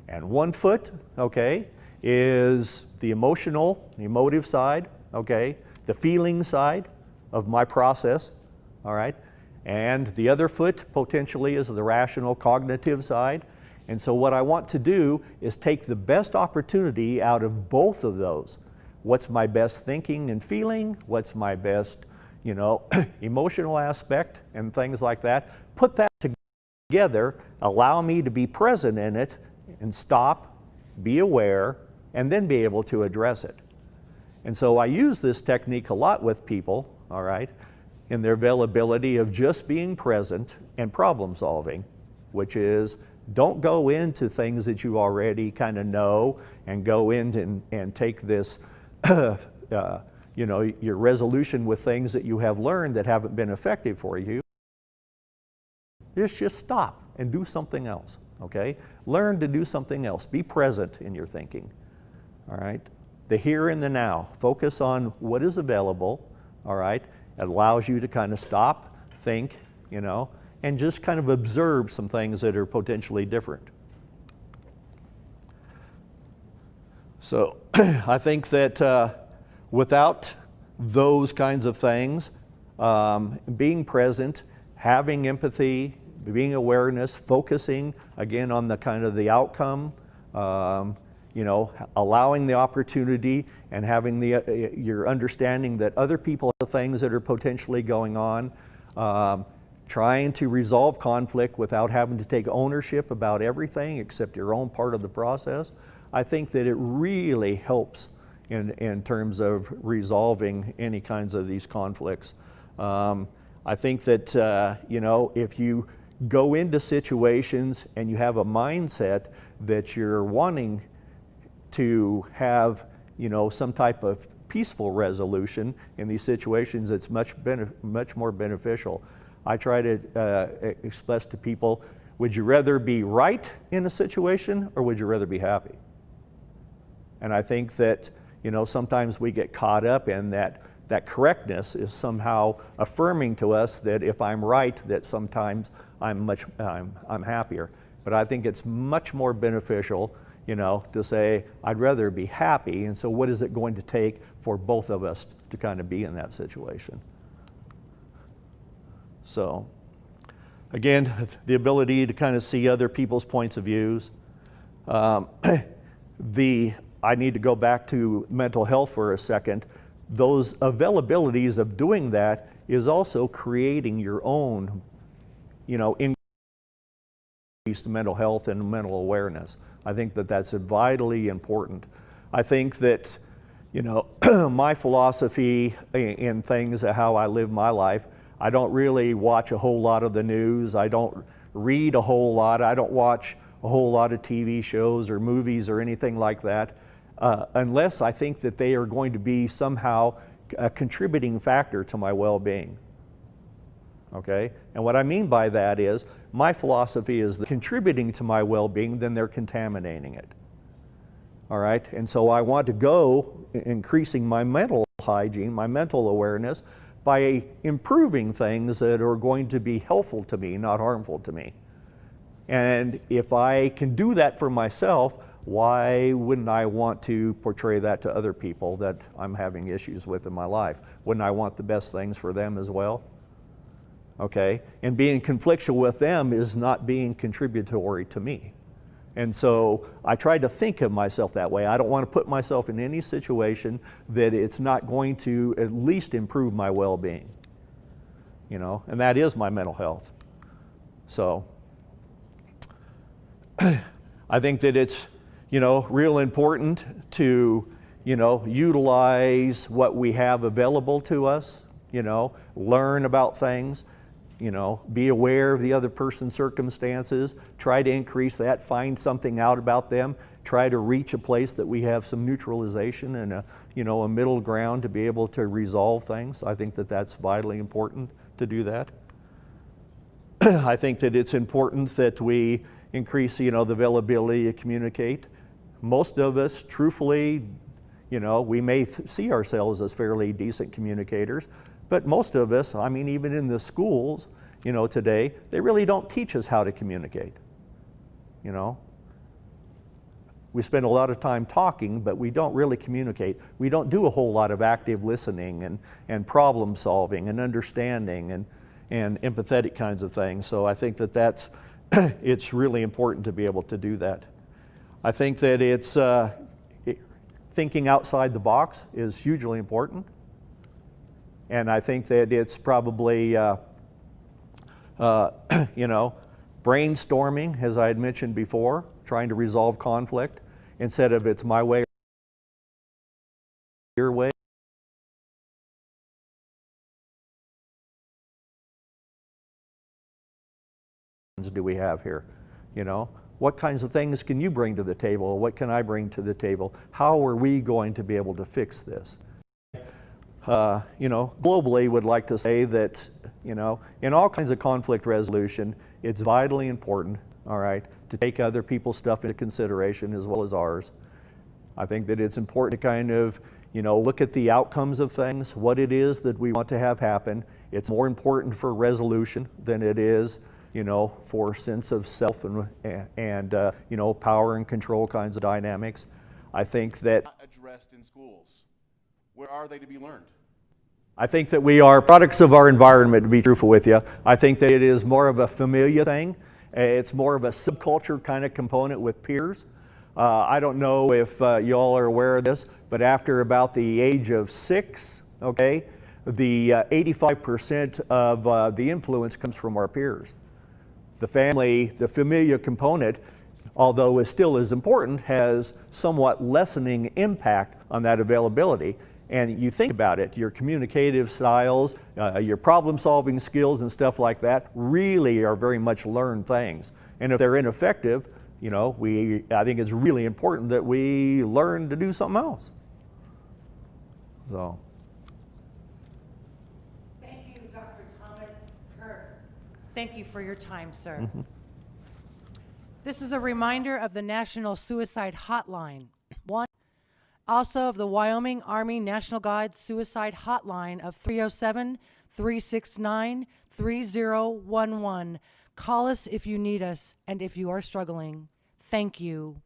And one foot, okay, is the emotive side, okay, the feeling side of my process, all right? And the other foot potentially is the rational cognitive side. And so what I want to do is take the best opportunity out of both of those. What's my best thinking and feeling? What's my best, you know, emotional aspect and things like that? Put that together, allow me to be present in it and stop, be aware, and then be able to address it. And so I use this technique a lot with people, all right, in their availability of just being present and problem solving, which is don't go into things that you already kind of know and go in and take this, you know, your resolution with things that you have learned that haven't been effective for you. Just stop and do something else, okay? Learn to do something else. Be present in your thinking, all right? The here and the now. Focus on what is available, all right? It allows you to kind of stop, think, you know, and just kind of observe some things that are potentially different. So I think that without those kinds of things, being present, having empathy, being awareness, focusing again on the kind of the outcome, you know, allowing the opportunity and having the your understanding that other people have things that are potentially going on, trying to resolve conflict without having to take ownership about everything except your own part of the process. I think that it really helps in terms of resolving any kinds of these conflicts. I think that, you know, if you go into situations and you have a mindset that you're wanting to have, you know, some type of peaceful resolution in these situations, it's much more beneficial. I try to express to people, would you rather be right in a situation or would you rather be happy? And I think that, you know, sometimes we get caught up in that correctness is somehow affirming to us that if I'm right, that sometimes I'm happier. But I think it's much more beneficial, you know, to say, I'd rather be happy, and so what is it going to take for both of us to kind of be in that situation? So, again, the ability to kind of see other people's points of views. I need to go back to mental health for a second. Those availabilities of doing that is also creating your own, you know, increased mental health and mental awareness. I think that that's vitally important. I think that, you know, my philosophy in things, how I live my life, I don't really watch a whole lot of the news. I don't read a whole lot. I don't watch a whole lot of TV shows or movies or anything like that. Unless I think that they are going to be somehow a contributing factor to my well-being. Okay? And what I mean by that is, my philosophy is that contributing to my well-being, then they're contaminating it. All right? And so I want to go increasing my mental hygiene, my mental awareness, by improving things that are going to be helpful to me, not harmful to me. And if I can do that for myself, why wouldn't I want to portray that to other people that I'm having issues with in my life? Wouldn't I want the best things for them as well? Okay, and being conflictual with them is not being contributory to me. And so I try to think of myself that way. I don't want to put myself in any situation that it's not going to at least improve my well-being. You know, and that is my mental health. So I think that it's, you know, real important to, you know, utilize what we have available to us, you know, learn about things, you know, be aware of the other person's circumstances, try to increase that, find something out about them, try to reach a place that we have some neutralization and a, you know, a middle ground to be able to resolve things. I think that that's vitally important to do that. I think that it's important that we increase, you know, the availability to communicate. Most of us, truthfully, you know, we may see ourselves as fairly decent communicators, but most of us, I mean, even in the schools, you know, today, they really don't teach us how to communicate, you know. We spend a lot of time talking, but we don't really communicate. We don't do a whole lot of active listening and problem solving and understanding and empathetic kinds of things. So I think that that's, it's really important to be able to do that. I think that it's, thinking outside the box is hugely important. And I think that it's probably, you know, brainstorming, as I had mentioned before, trying to resolve conflict instead of it's my way or your way. Do we have here, you know? What kinds of things can you bring to the table? What can I bring to the table? How are we going to be able to fix this? You know, globally would like to say that, you know, in all kinds of conflict resolution, it's vitally important, all right, to take other people's stuff into consideration as well as ours. I think that it's important to kind of, you know, look at the outcomes of things, what it is that we want to have happen. It's more important for resolution than it is, for sense of self and power and control kinds of dynamics. I think that not addressed in schools. Where are they to be learned? I think that we are products of our environment, to be truthful with you. I think that it is more of a familia thing. It's more of a subculture kind of component with peers. I don't know if y'all are aware of this, but after about the age of 6, okay, the 85% of the influence comes from our peers. The family, the familia component, although is still as important, has somewhat lessening impact on that availability. And you think about it, your communicative styles, your problem-solving skills and stuff like that really are very much learned things. And if they're ineffective, I think it's really important that we learn to do something else. So. Thank you, Dr. Thomas Kirk. Thank you for your time, sir. Mm-hmm. This is a reminder of the National Suicide Hotline. Also of the Wyoming Army National Guard Suicide Hotline of 307-369-3011. Call us if you need us and if you are struggling. Thank you.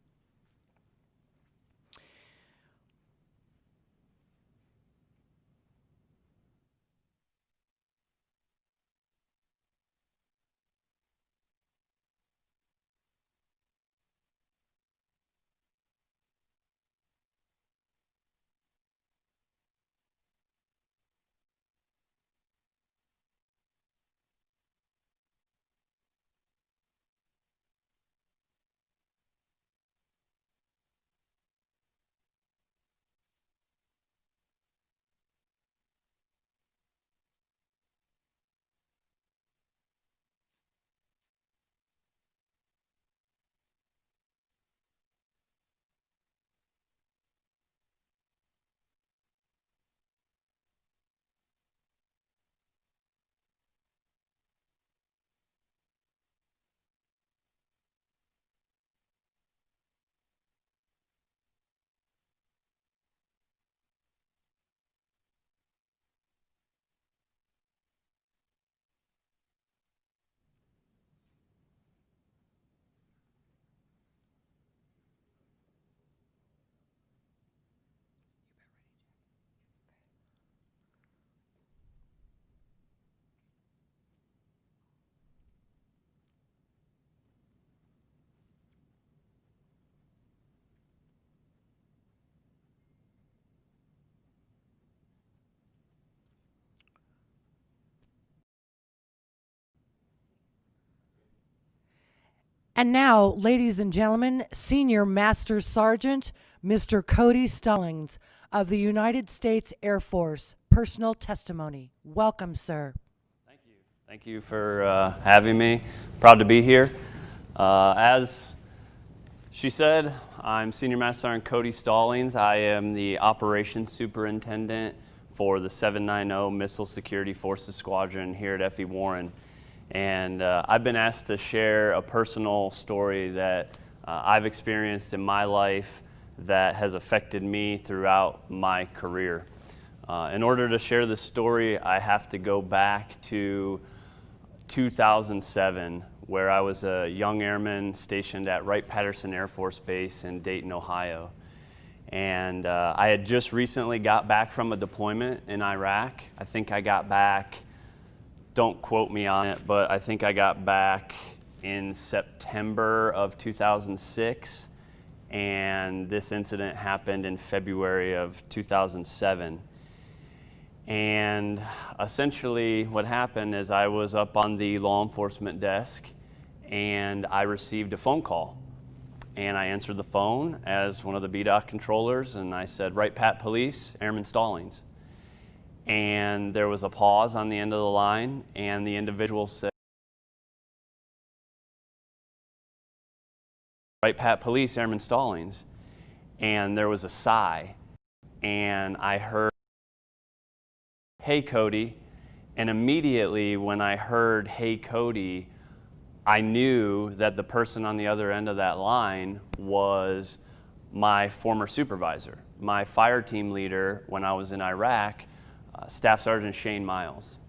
And now, ladies and gentlemen, Senior Master Sergeant Mr. Cody Stallings of the United States Air Force. Personal testimony. Welcome, sir. Thank you. Thank you for having me. Proud to be here. As she said, I'm Senior Master Sergeant Cody Stallings. I am the Operations Superintendent for the 790 Missile Security Forces Squadron here at F.E. Warren. And I've been asked to share a personal story that I've experienced in my life that has affected me throughout my career. In order to share this story, I have to go back to 2007, where I was a young airman stationed at Wright-Patterson Air Force Base in Dayton, Ohio. And I had just recently got back from a deployment in Iraq. I think I got back, don't quote me on it, but I think I got back in September of 2006, and this incident happened in February of 2007. And essentially what happened is I was up on the law enforcement desk and I received a phone call. And I answered the phone as one of the BDOC controllers and I said, "Wright Pat Police, Airman Stallings." And there was a pause on the end of the line and the individual said, "Wright Pat Police, Airman Stallings." And there was a sigh and I heard, "Hey, Cody." And immediately when I heard, "Hey, Cody," I knew that the person on the other end of that line was my former supervisor, my fire team leader when I was in Iraq, Staff Sergeant Shane Miles.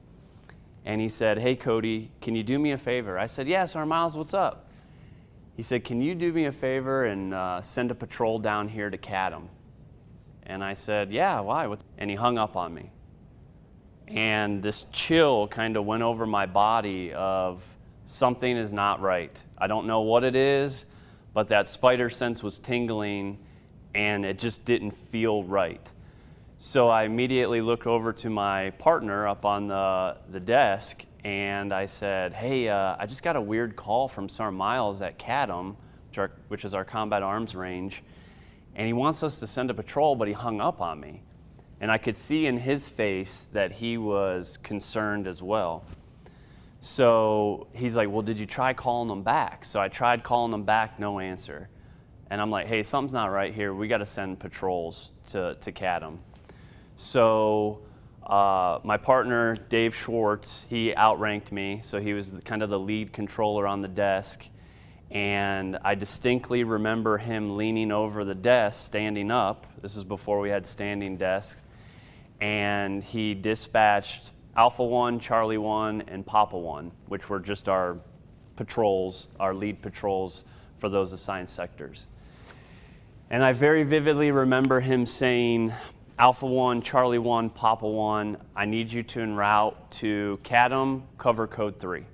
And he said, "Hey, Cody, can you do me a favor?" I said, "Yeah, Sergeant Miles, what's up?" He said, "Can you do me a favor and send a patrol down here to Cadam?" And I said, "Yeah, why?" And he hung up on me. And this chill kind of went over my body of something is not right. I don't know what it is, but that spider sense was tingling and it just didn't feel right. So I immediately looked over to my partner up on the desk and I said, "Hey, I just got a weird call from Sergeant Miles at Cadam, which is our combat arms range, and he wants us to send a patrol, but he hung up on me." And I could see in his face that he was concerned as well. So he's like, "Well, did you try calling them back?" So I tried calling them back, no answer. And I'm like, "Hey, something's not right here. We got to send patrols to Cadam." So my partner, Dave Schwartz, he outranked me. So he was kind of the lead controller on the desk. And I distinctly remember him leaning over the desk, standing up. This is before we had standing desks. And he dispatched Alpha 1, Charlie 1, and Papa 1, which were just our patrols, our lead patrols for those assigned sectors. And I very vividly remember him saying, "Alpha 1, Charlie 1, Papa 1, I need you to en route to Cadam, cover code 3.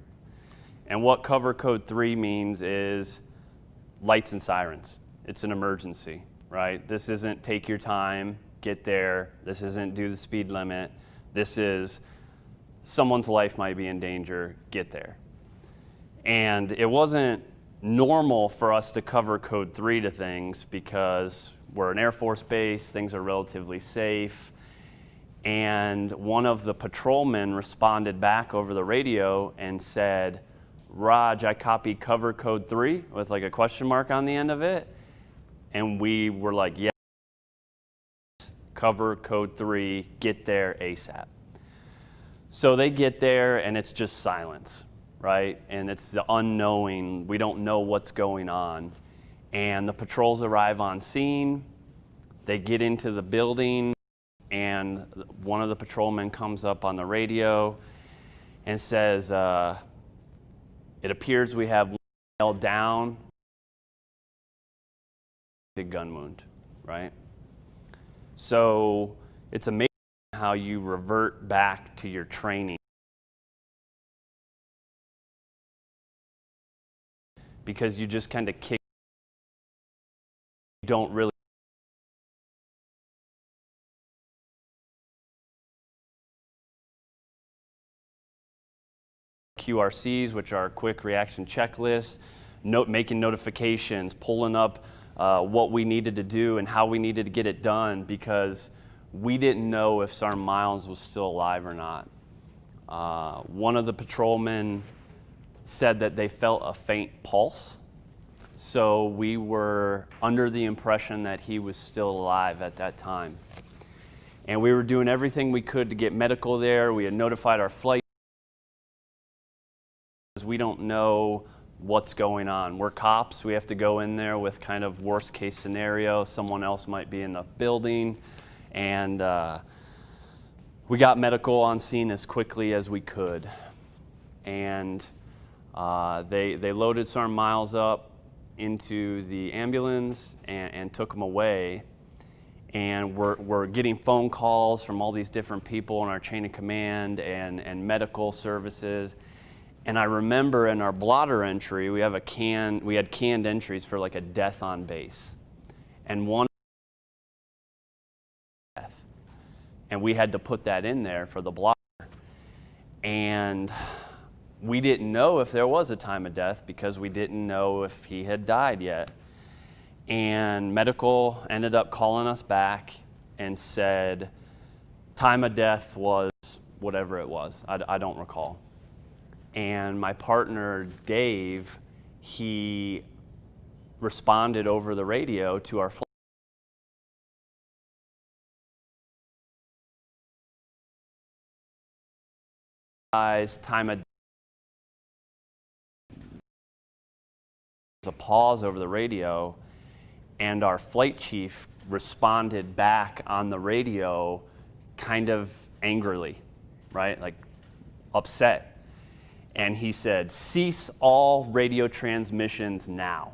And what cover code 3 means is lights and sirens. It's an emergency, right? This isn't take your time, get there. This isn't do the speed limit. This is someone's life might be in danger, get there. And it wasn't normal for us to cover code 3 to things because we're an Air Force base, things are relatively safe. And one of the patrolmen responded back over the radio and said, "Raj, I copy cover code 3 with like a question mark on the end of it." And we were like, "Yes, cover code 3, get there ASAP." So they get there and it's just silence, right? And it's the unknowing. We don't know what's going on. And the patrols arrive on scene. They get into the building and one of the patrolmen comes up on the radio and says, "It appears we have one male down, a gun wound," right? So it's amazing how you revert back to your training. Because you just kind of kick, you don't really QRCs, which are quick reaction checklists, making notifications, pulling up what we needed to do and how we needed to get it done because we didn't know if Sergeant Miles was still alive or not. One of the patrolmen said that they felt a faint pulse, so we were under the impression that he was still alive at that time. And we were doing everything we could to get medical there. We had notified our flight. We don't know what's going on. We're cops. We have to go in there with kind of worst case scenario. Someone else might be in the building. And we got medical on scene as quickly as we could. And they loaded Sergeant Miles up into the ambulance and took him away. And we're getting phone calls from all these different people in our chain of command and medical services. And I remember in our blotter entry, we had canned entries for like a death on base. And one death. And we had to put that in there for the blotter. And we didn't know if there was a time of death because we didn't know if he had died yet. And medical ended up calling us back and said time of death was whatever it was. I don't recall. And my partner, Dave, he responded over the radio to our time of a pause over the radio, and our flight chief responded back on the radio kind of angrily, right? Like, upset. And he said, "Cease all radio transmissions now."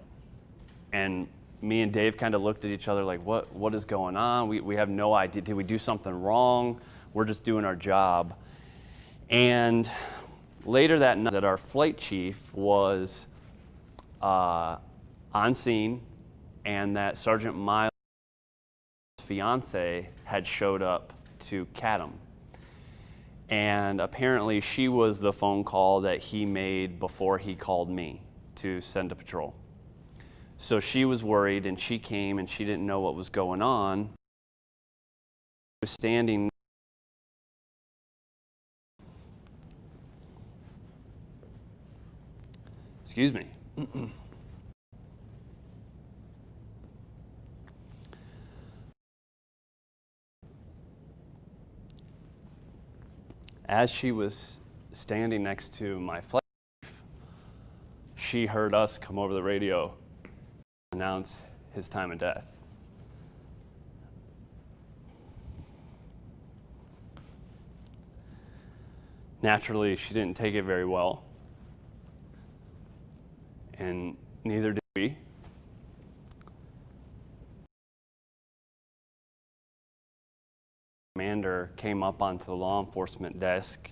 And me and Dave kind of looked at each other like, what is going on? We have no idea. Did we do something wrong? We're just doing our job. And later that night, that our flight chief was on scene, and that Sergeant Miles' fiance had showed up to cat him. And apparently she was the phone call that he made before he called me to send a patrol. So she was worried, and she came, and she didn't know what was going on. She was standing. Excuse me. As she was standing next to my flight chief, she heard us come over the radio announce his time of death. Naturally, she didn't take it very well, and neither did we. Commander came up onto the law enforcement desk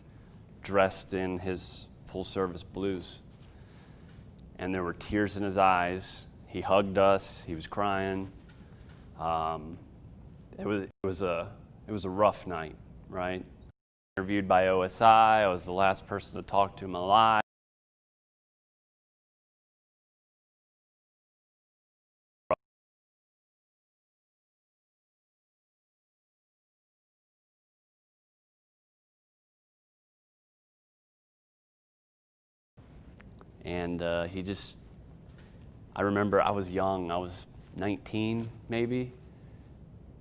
dressed in his full-service blues, and there were tears in his eyes. He hugged us. He was crying. It was a rough night, right? Interviewed by OSI. I was the last person to talk to him alive. And I remember I was young, I was 19 maybe,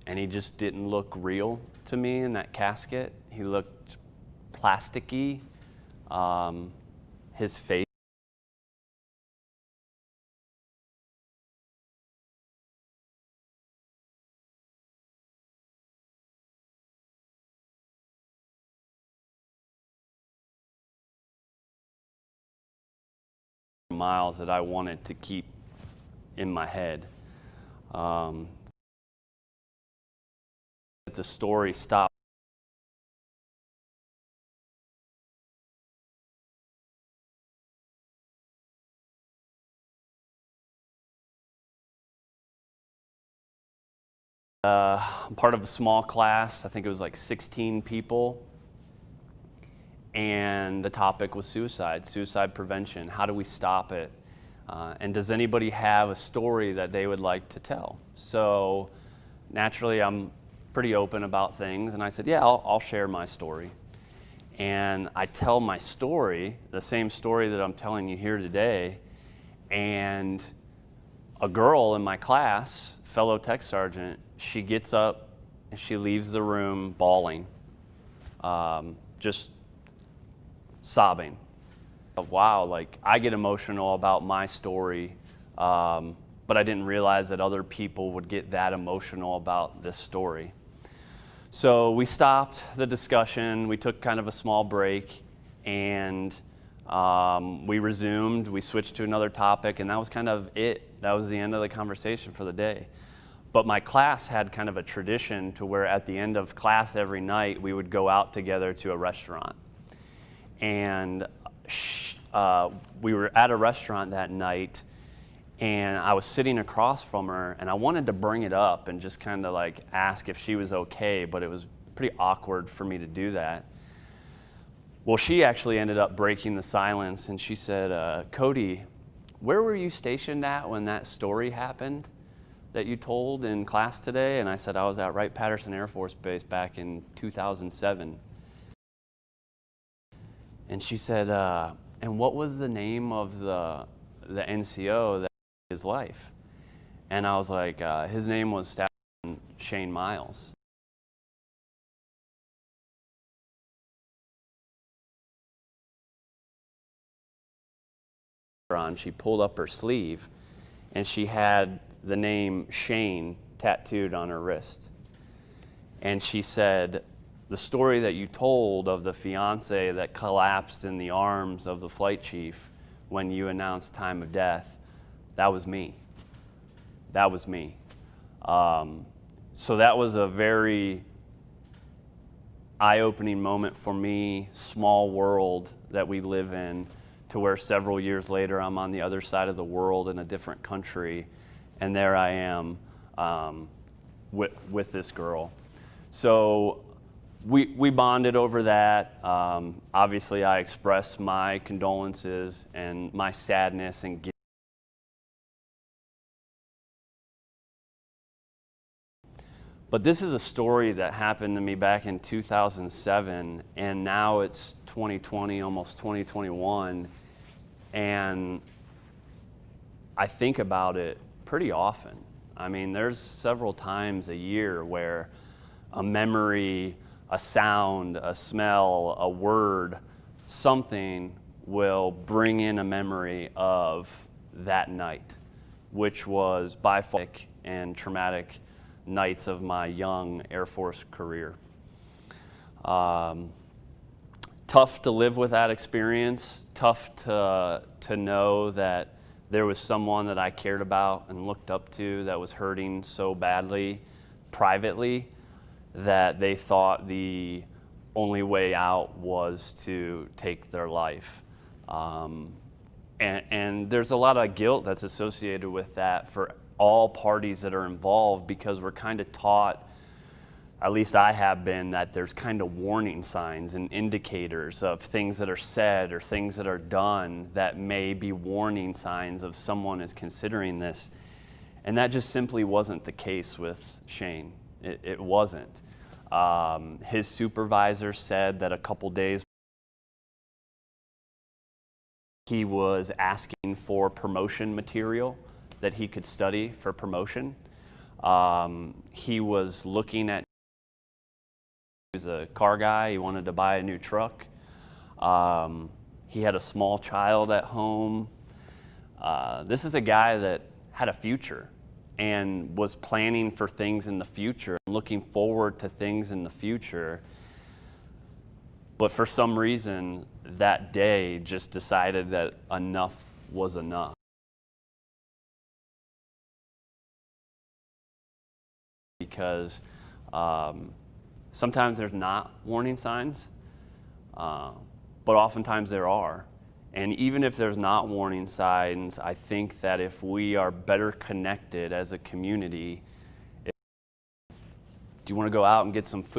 and he just didn't look real to me in that casket. He looked plasticky. His face miles that I wanted to keep in my head. The story stopped. I'm part of a small class. I think it was like 16 people. And the topic was suicide prevention. How do we stop it? And does anybody have a story that they would like to tell? So naturally, I'm pretty open about things. And I said, yeah, I'll share my story. And I tell my story, the same story that I'm telling you here today. And a girl in my class, fellow tech sergeant, she gets up and she leaves the room bawling, just sobbing. Wow, like I get emotional about my story, but I didn't realize that other people would get that emotional about this story. So we stopped the discussion, we took kind of a small break, and we resumed, we switched to another topic, and that was kind of it. That was the end of the conversation for the day. But my class had kind of a tradition to where at the end of class every night, we would go out together to a restaurant. And we were at a restaurant that night, and I was sitting across from her, and I wanted to bring it up and just kind of like ask if she was okay, but it was pretty awkward for me to do that. Well, she actually ended up breaking the silence, and she said, Cody, where were you stationed at when that story happened that you told in class today? And I said, I was at Wright-Patterson Air Force Base back in 2007. And she said, and what was the name of the NCO that took his life? And I was like, his name was Staff Shane Miles. She pulled up her sleeve, and she had the name Shane tattooed on her wrist. And she said, the story that you told of the fiance that collapsed in the arms of the flight chief when you announced time of death, that was me. That was me. So that was a very eye-opening moment for me, small world that we live in, to where several years later I'm on the other side of the world in a different country, and there I am with this girl. So we bonded over that. Obviously I expressed my condolences and my sadness and guilt. But this is a story that happened to me back in 2007, and now it's 2020, almost 2021, and I think about it pretty often. I mean, there's several times a year where a memory, a sound, a smell, a word, something will bring in a memory of that night, which was by far and traumatic nights of my young Air Force career. Tough to live with that experience, tough to know that there was someone that I cared about and looked up to that was hurting so badly privately that they thought the only way out was to take their life. And there's a lot of guilt that's associated with that for all parties that are involved, because we're kind of taught, at least I have been, that there's kind of warning signs and indicators of things that are said or things that are done that may be warning signs of someone is considering this. And that just simply wasn't the case with Shane. It wasn't. His supervisor said that a couple days he was asking for promotion material that he could study for promotion. He was looking at, he was a car guy, he wanted to buy a new truck. He had a small child at home. This is a guy that had a future and was planning for things in the future, looking forward to things in the future. But for some reason, that day just decided that enough was enough. Because sometimes there's not warning signs, but oftentimes there are. And even if there's not warning signs, I think that if we are better connected as a community, do you want to go out and get some food?